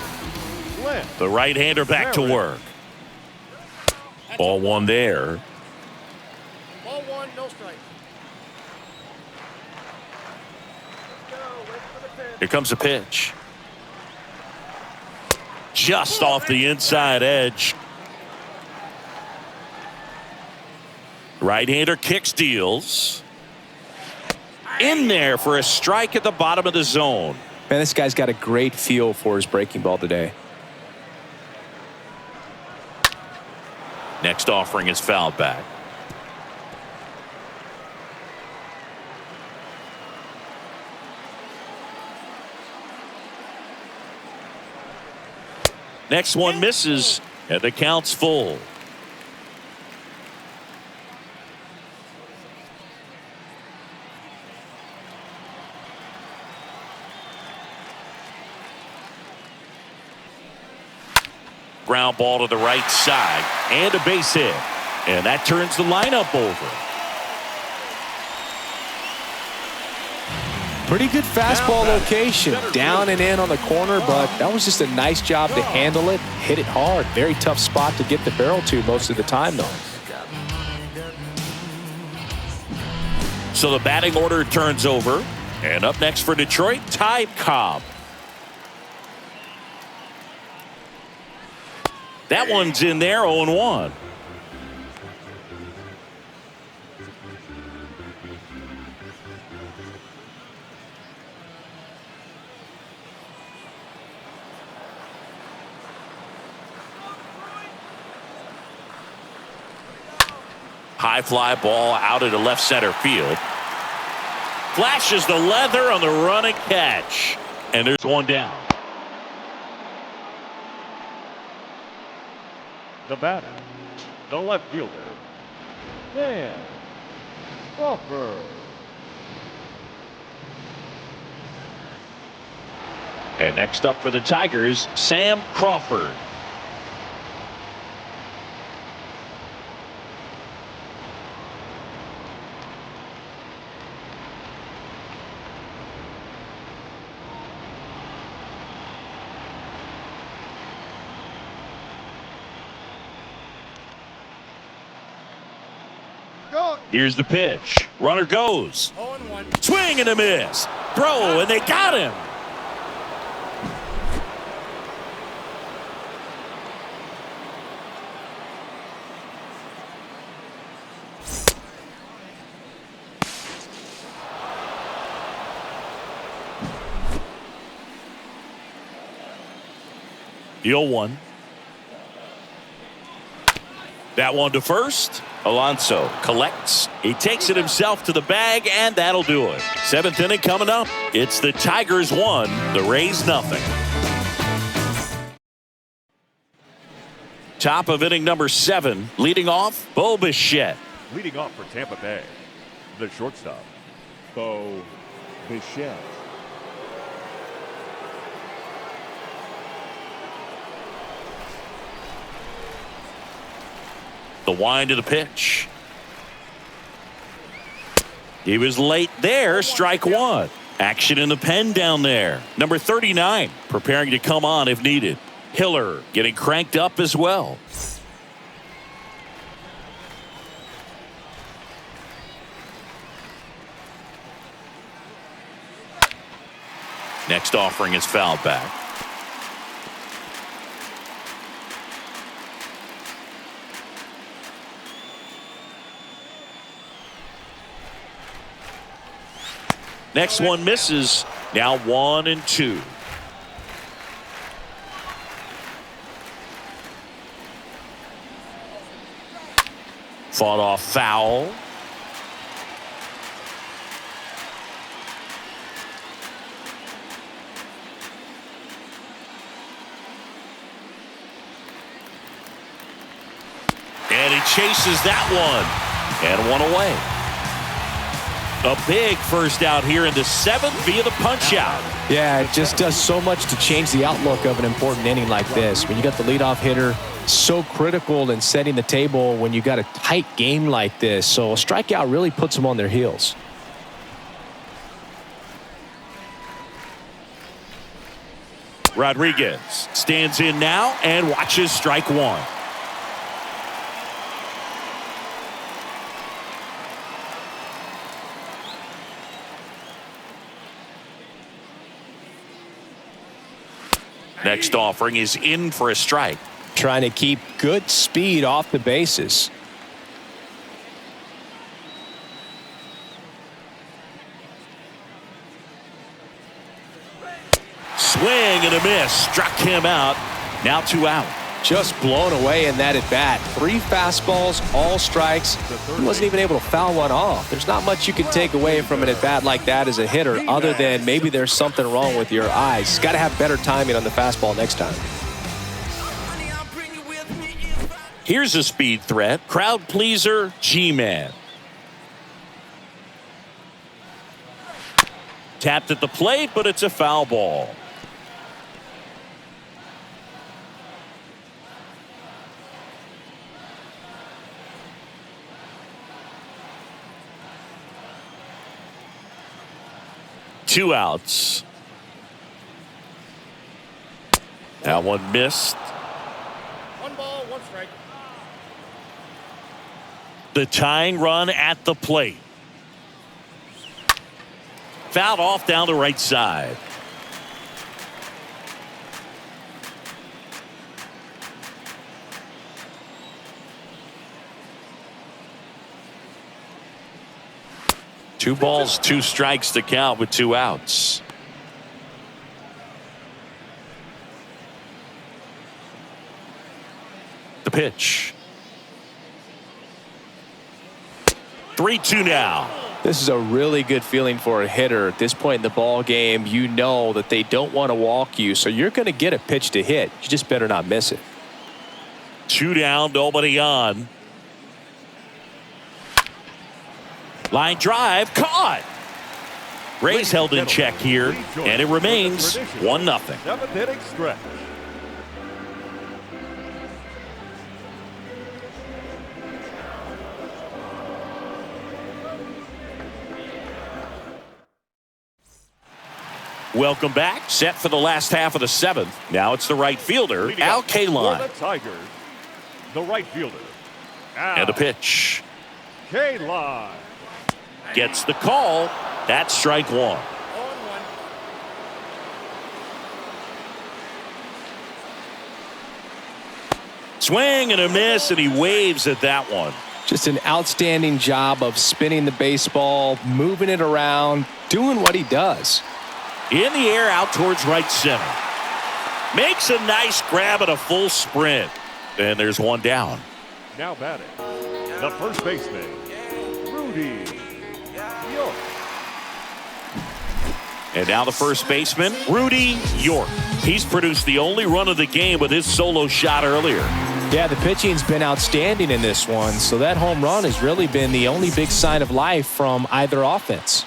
Lance. The right-hander back to work. Ball one there. Ball one, no strike. Here comes a pitch. Just off the inside edge. Right-hander kicks, deals. In there for a strike at the bottom of the zone. Man, this guy's got a great feel for his breaking ball today. Next offering is fouled back. Next one misses, and the count's full. Ground ball to the right side and a base hit, and that turns the lineup over. Pretty good fastball location, down and in on the corner, but that was just a nice job to handle it, hit it hard. Very tough spot to get the barrel to most of the time, though. So the batting order turns over, and up next for Detroit, Ty Cobb. That one's in there, 0-1. High fly ball out into left center field. Flashes the leather on the run and catch. And there's one down. The batter, the left fielder, Dan Crawford. And next up for the Tigers, Sam Crawford. Go. Here's the pitch. Runner goes. 0-1. Swing and a miss. Throw, and they got him. The 0-1. That one to first. Alonso collects. He takes it himself to the bag, and that'll do it. 7th inning coming up. It's the Tigers 1, the Rays nothing. Top of inning number 7. Leading off, Bo Bichette. Leading off for Tampa Bay, the shortstop, Bo Bichette. The wind of the pitch. He was late there. Strike 1. Action in the pen down there. Number 39 preparing to come on if needed. Hiller getting cranked up as well. Next offering is fouled back. Next one misses. Now 1-2. Fought off foul. And he chases that one. And one away. A big first out here in the 7th via the punch out. Yeah, it just does so much to change the outlook of an important inning like this. When you got the leadoff hitter, so critical in setting the table when you got a tight game like this. So a strikeout really puts them on their heels. Rodriguez stands in now and watches strike 1. Next offering is in for a strike. Trying to keep good speed off the bases. Swing and a miss. Struck him out. Now 2 out. Just blown away in that at bat. 3 fastballs, all strikes. He wasn't even able to foul one off. There's not much you can take away from an at bat like that as a hitter, other than maybe there's something wrong with your eyes. Got to have better timing on the fastball next time. Here's a speed threat. Crowd pleaser, G-Man. Tapped at the plate, but it's a foul ball. Two outs. That one missed. 1 ball, 1 strike. The tying run at the plate. Fouled off down the right side. Two balls, 2 strikes to count with 2 outs. The pitch. 3-2 now. This is a really good feeling for a hitter. At this point in the ball game, you know that they don't want to walk you, so you're going to get a pitch to hit. You just better not miss it. 2 down, nobody on. Line drive, caught. Rays held in check here, and it remains 1-0. Seventh inning stretch. Welcome back. Set for the last half of the seventh. Now it's the right fielder, Al Kaline. For the Tigers, the right fielder, Al And the pitch. Kaline. Gets the call. That's strike one. 0-1. Swing and a miss, and he waves at that one. Just an outstanding job of spinning the baseball, moving it around, doing what he does. In the air, out towards right center. Makes a nice grab at a full sprint. And there's one down. Now batting, the first baseman, Rudy York. And now the first baseman, Rudy York. He's produced the only run of the game with his solo shot earlier. Yeah, the pitching's been outstanding in this one, so that home run has really been the only big sign of life from either offense.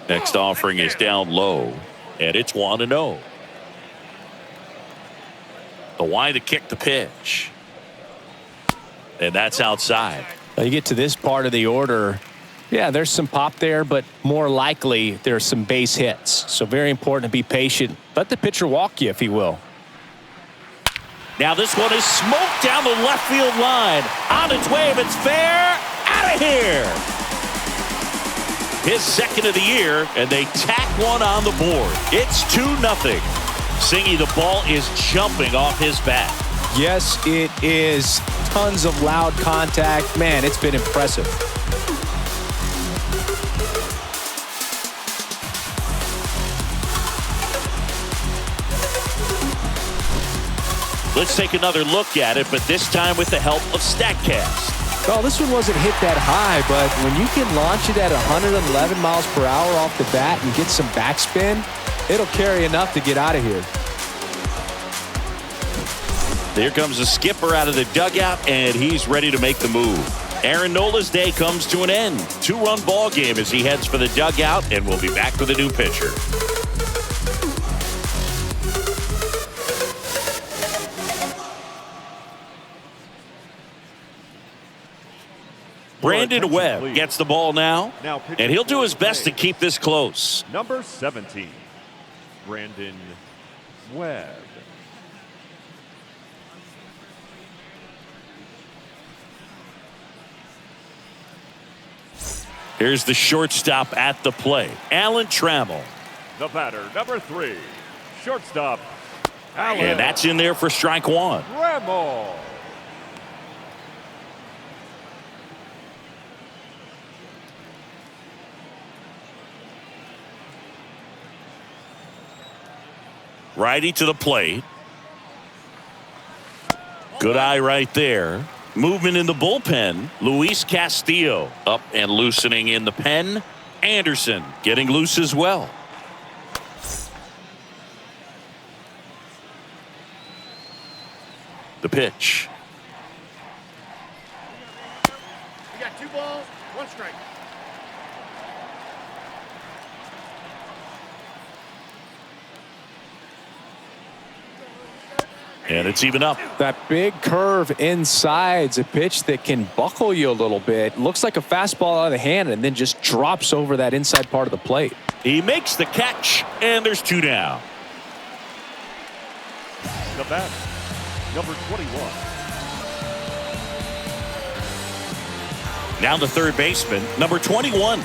Next offering is down low, and it's 1-0. The wide to kick the pitch. And that's outside. Now you get to this part of the order, yeah, there's some pop there, but more likely there's some base hits. So very important to be patient. Let the pitcher walk you, if he will. Now this one is smoked down the left field line. On its way, if it's fair, out of here. His second of the year, and they tack one on the board. It's 2-0. Singy, the ball is jumping off his bat. Yes, it is. Tons of loud contact. Man, it's been impressive. Let's take another look at it, but this time with the help of StatCast. Well, this one wasn't hit that high, but when you can launch it at 111 miles per hour off the bat and get some backspin, it'll carry enough to get out of here. There comes the skipper out of the dugout, and he's ready to make the move. Aaron Nola's day comes to an end. 2-run ball game as he heads for the dugout, and we'll be back with a new pitcher. Brandon Webb gets the ball now, and he'll do his best to keep this close. Number 17, Brandon Webb. Here's the shortstop at the plate, Alan Trammell. The batter, number 3, shortstop, Alan. And that's in there for strike one. Trammell. Righty to the plate. Good eye right there. Movement in the bullpen. Luis Castillo up and loosening in the pen. Anderson getting loose as well. The pitch. We got 2 balls, 1 strike. And it's even up. That big curve inside's a pitch that can buckle you a little bit. Looks like a fastball out of the hand and then just drops over that inside part of the plate. He makes the catch, and there's 2 down. The batter, number 21. Now the third baseman, number 21.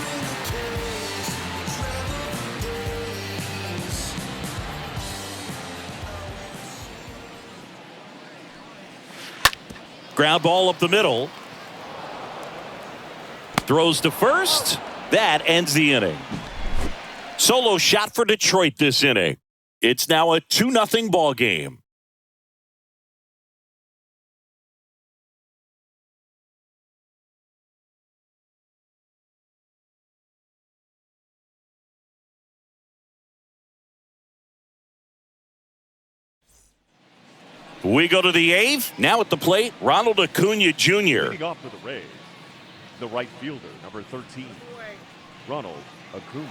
Ground ball up the middle. Throws to first. That ends the inning. Solo shot for Detroit this inning. It's now a 2-0 ball game. We go to the 8th. Now at the plate, Ronald Acuna Jr. Leading off for the Rays, The right fielder, number 13, Ronald Acuna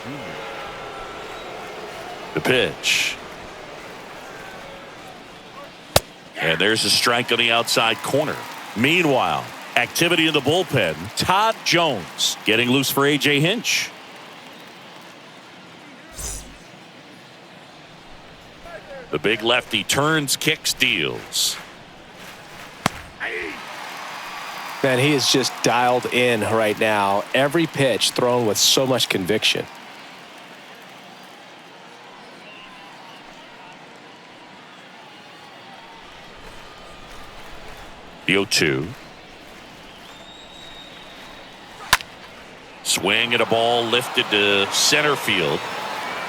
Jr. The pitch. And there's a strike on the outside corner. Meanwhile, activity in the bullpen. Todd Jones getting loose for A.J. Hinch. The big lefty turns, kicks, deals. Man, he is just dialed in right now. Every pitch thrown with so much conviction. The 0-2. Swing at a ball lifted to center field.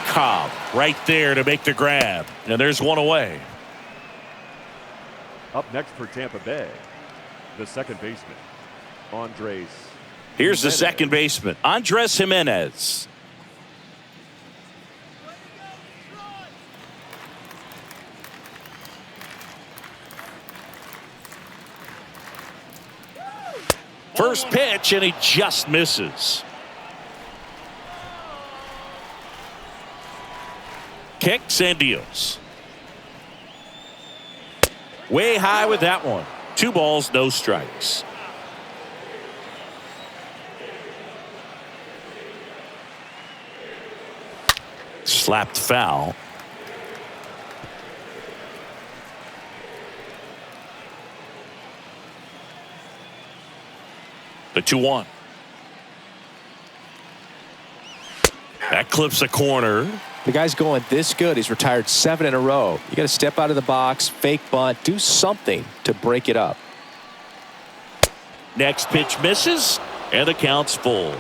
Cobb right there to make the grab. And there's one away. Up next for Tampa Bay, the second baseman, Andres. Here's the Jimenez. second baseman, Andres Jimenez. First pitch, and he just misses. Kicks and deals. Way high with that one. 2 balls, no strikes. Slapped foul. The 2-1. That clips a corner. The guy's going this good. He's retired 7 in a row. You got to step out of the box, fake bunt, do something to break it up. Next pitch misses, and the count's full.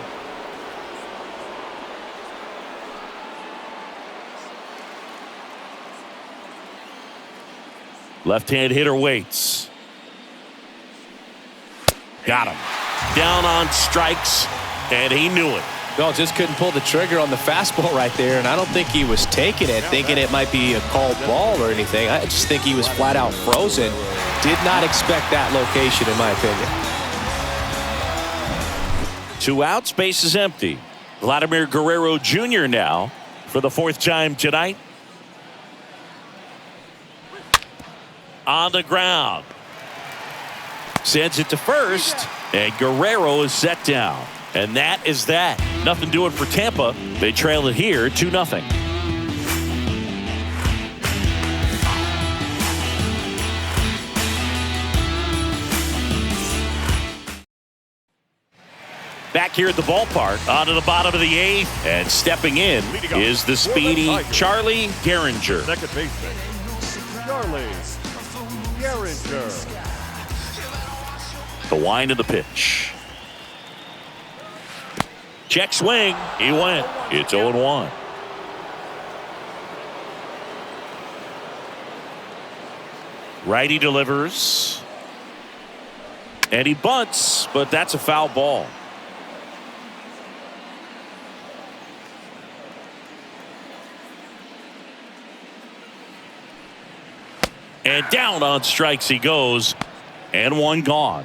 Left-hand hitter waits. Got him. Down on strikes, and he knew it. No, just couldn't pull the trigger on the fastball right there, and I don't think he was taking it, thinking it might be a called ball or anything. I just think he was flat out frozen. Did not expect that location, in my opinion. 2 outs, base is empty. Vladimir Guerrero Jr. now for the 4th time tonight. On the ground. Sends it to first, and Guerrero is set down. And that is that. Nothing doing for Tampa. They trail it here 2-0. Back here at the ballpark, onto the bottom of the 8th, and stepping in is the speedy Charlie Gehringer. Second baseman, Charlie Gehringer. The wind of the pitch. Check swing. He went. It's 0-1. Righty delivers. And he bunts, but that's a foul ball. And down on strikes he goes. And 1 gone.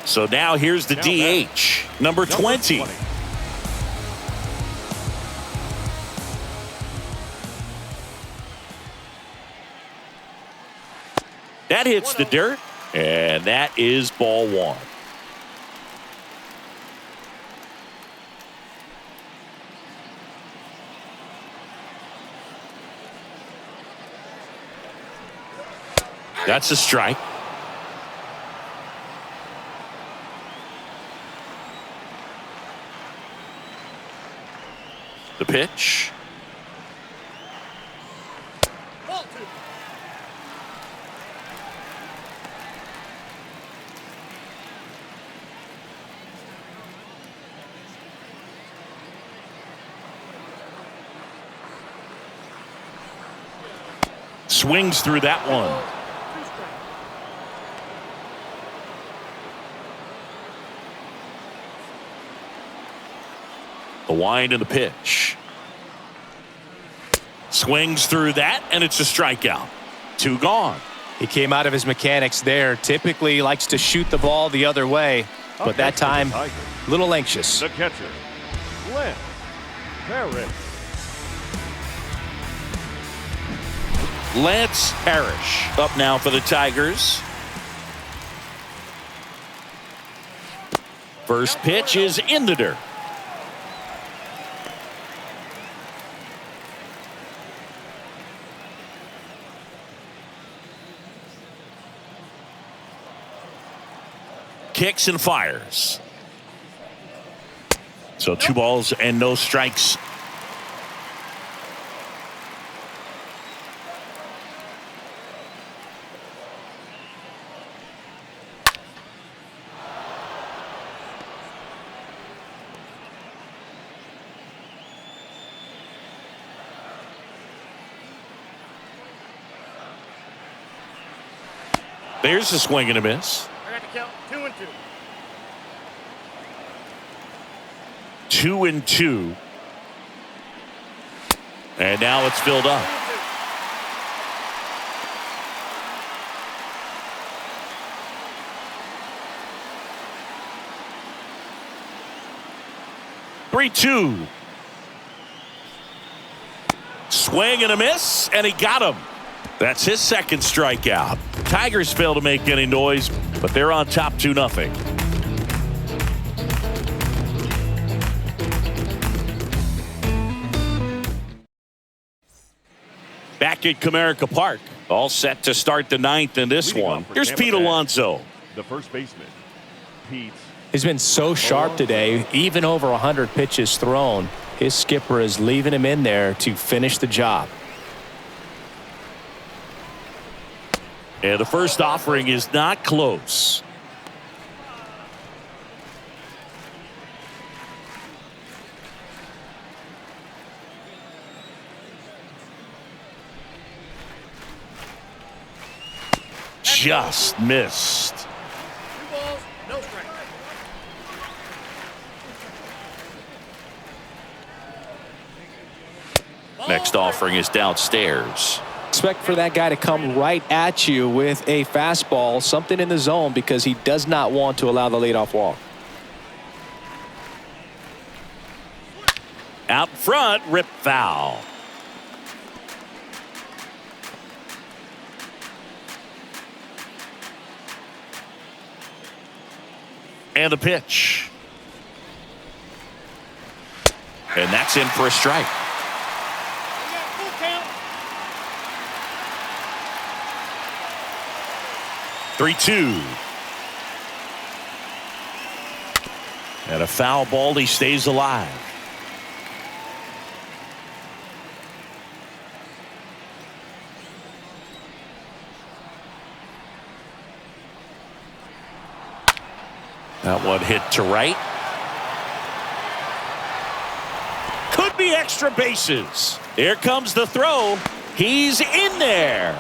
So now here's the DH, number 20. That hits the dirt, and that is ball 1. That's a strike. The pitch. Ball 2. Swings through that one. 2 strikes. The wind and the pitch. Swings through that, and it's a strikeout. 2 gone. He came out of his mechanics there. Typically likes to shoot the ball the other way, but that time, a little anxious. The catcher, Lance Parrish. Lance Parrish up now for the Tigers. First pitch is in the dirt. Kicks and fires. So 2 balls and no strikes. There's a swing and a miss. I got to count 2-2. 2-2. And now it's filled up. Three-two. Swing and a miss, and he got him. That's his second strikeout. Tigers fail to make any noise, but they're on top 2-0. Back at Comerica Park, all set to start the 9th in this one. Here's Pete Alonso. The first baseman, Pete. He's been so sharp today, even over 100 pitches thrown. His skipper is leaving him in there to finish the job. And the first offering is not close. Just missed. 2 balls, no strike. Next offering is downstairs. Expect for that guy to come right at you with a fastball, something in the zone, because he does not want to allow the leadoff walk. Out front, rip foul. And a pitch. And that's in for a strike. We got full count. 3-2. And a foul ball. He stays alive. That one hit to right. Could be extra bases. Here comes the throw. He's in there.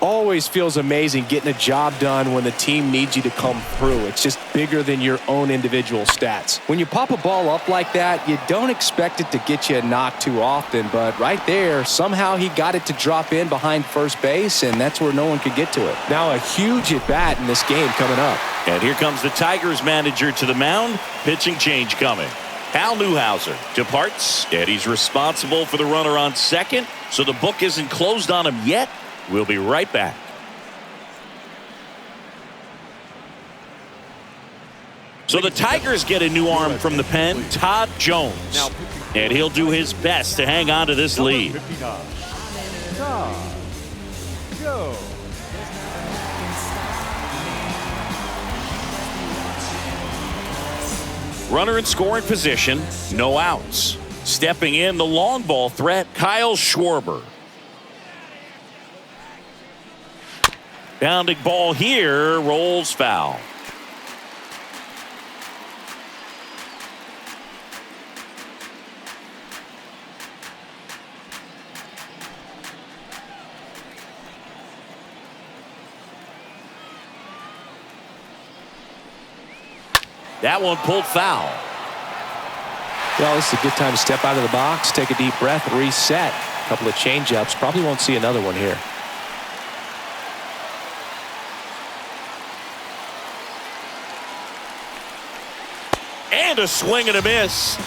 Always feels amazing getting a job done when the team needs you to come through. It's just bigger than your own individual stats. When you pop a ball up like that, you don't expect it to get you a knock too often, but right there, somehow he got it to drop in behind first base, and that's where no one could get to it. Now a huge at-bat in this game coming up. And here comes the Tigers manager to the mound. Pitching change coming. Hal Newhouser departs, and he's responsible for the runner on second, so the book isn't closed on him yet. We'll be right back. So the Tigers get a new arm from the pen, Todd Jones. And he'll do his best to hang on to this lead. 59. Todd Jones. Runner in scoring position, no outs. Stepping in, the long ball threat, Kyle Schwarber. Bounding ball here, rolls foul. That one pulled foul. Well, this is a good time to step out of the box, take a deep breath, reset. A couple of change-ups. Probably won't see another one here. And a swing and a miss.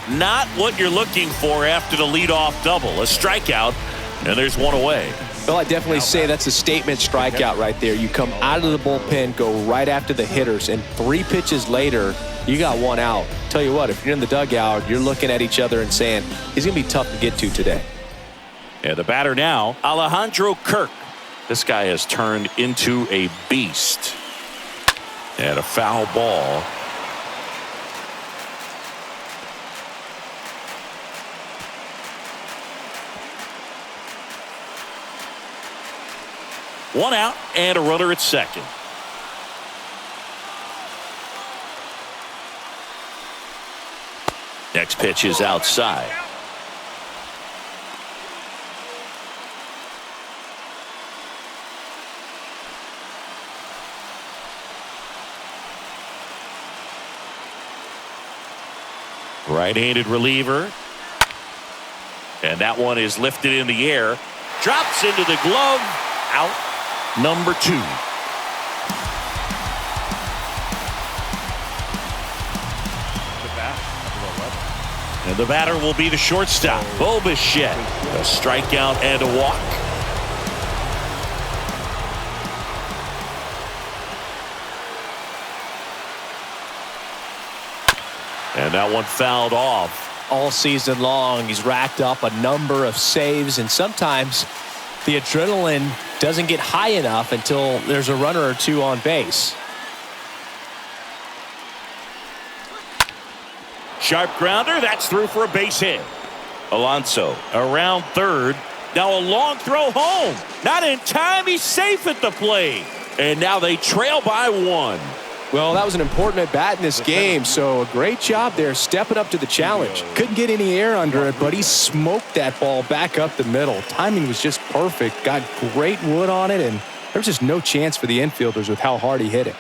Not what you're looking for after the leadoff double. A strikeout, and there's one away. Well, I definitely say that's a statement strikeout right there. You come out of the bullpen, go right after the hitters, and 3 pitches later, you got 1 out. Tell you what, if you're in the dugout, you're looking at each other and saying, he's going to be tough to get to today. And the batter now, Alejandro Kirk. This guy has turned into a beast. And a foul ball. One out and a runner at second. Next pitch is outside. Right-handed reliever. And that one is lifted in the air. Drops into the glove. Out number 2. And the batter will be the shortstop, Bo Bichette. A strikeout and a walk. And that one fouled off. All season long, he's racked up a number of saves, and sometimes the adrenaline doesn't get high enough until there's a runner or 2 on base. Sharp grounder, that's through for a base hit. Alonso around third. Now a long throw home. Not in time, he's safe at the plate. And now they trail by 1. Well, that was an important at-bat in this game, so a great job there stepping up to the challenge. Couldn't get any air under it, but he smoked that ball back up the middle. Timing was just perfect. Got great wood on it, and there's just no chance for the infielders with how hard he hit it.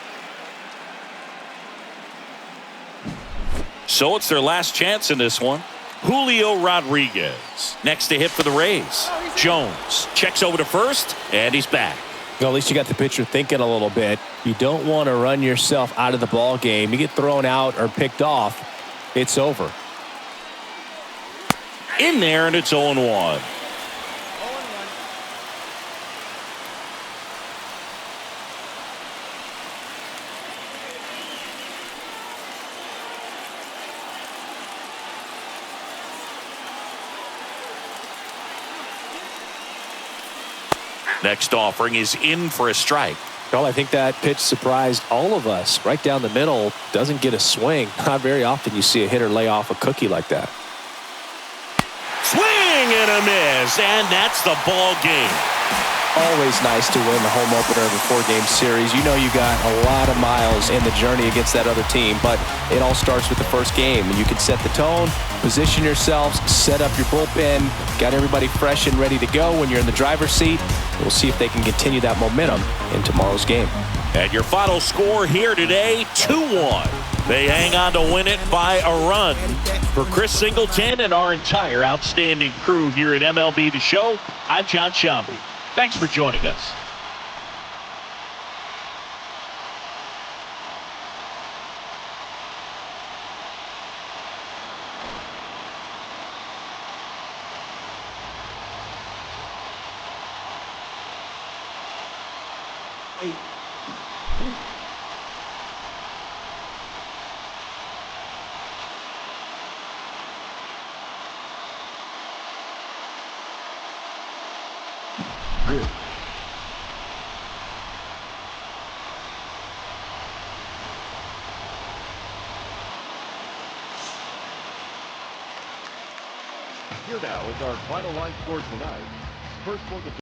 So it's their last chance in this one. Julio Rodriguez next to hit for the Rays. Jones checks over to first, and he's back. Well, at least you got the pitcher thinking a little bit. You don't want to run yourself out of the ball game. You get thrown out or picked off, it's over. In there, and it's 0-1. Next offering is in for a strike. Well, I think that pitch surprised all of us. Right down the middle, doesn't get a swing. Not very often you see a hitter lay off a cookie like that. Swing and a miss, and that's the ball game. Always nice to win the home opener of a 4-game series. You know you got a lot of miles in the journey against that other team, but it all starts with the first game. And you can set the tone, position yourselves, set up your bullpen, got everybody fresh and ready to go when you're in the driver's seat. We'll see if they can continue that momentum in tomorrow's game. And your final score here today, 2-1. They hang on to win it by a run. For Chris Singleton and our entire outstanding crew here at MLB The Show, I'm John Shambi. Thanks for joining us. Here now is our final line score tonight. First look at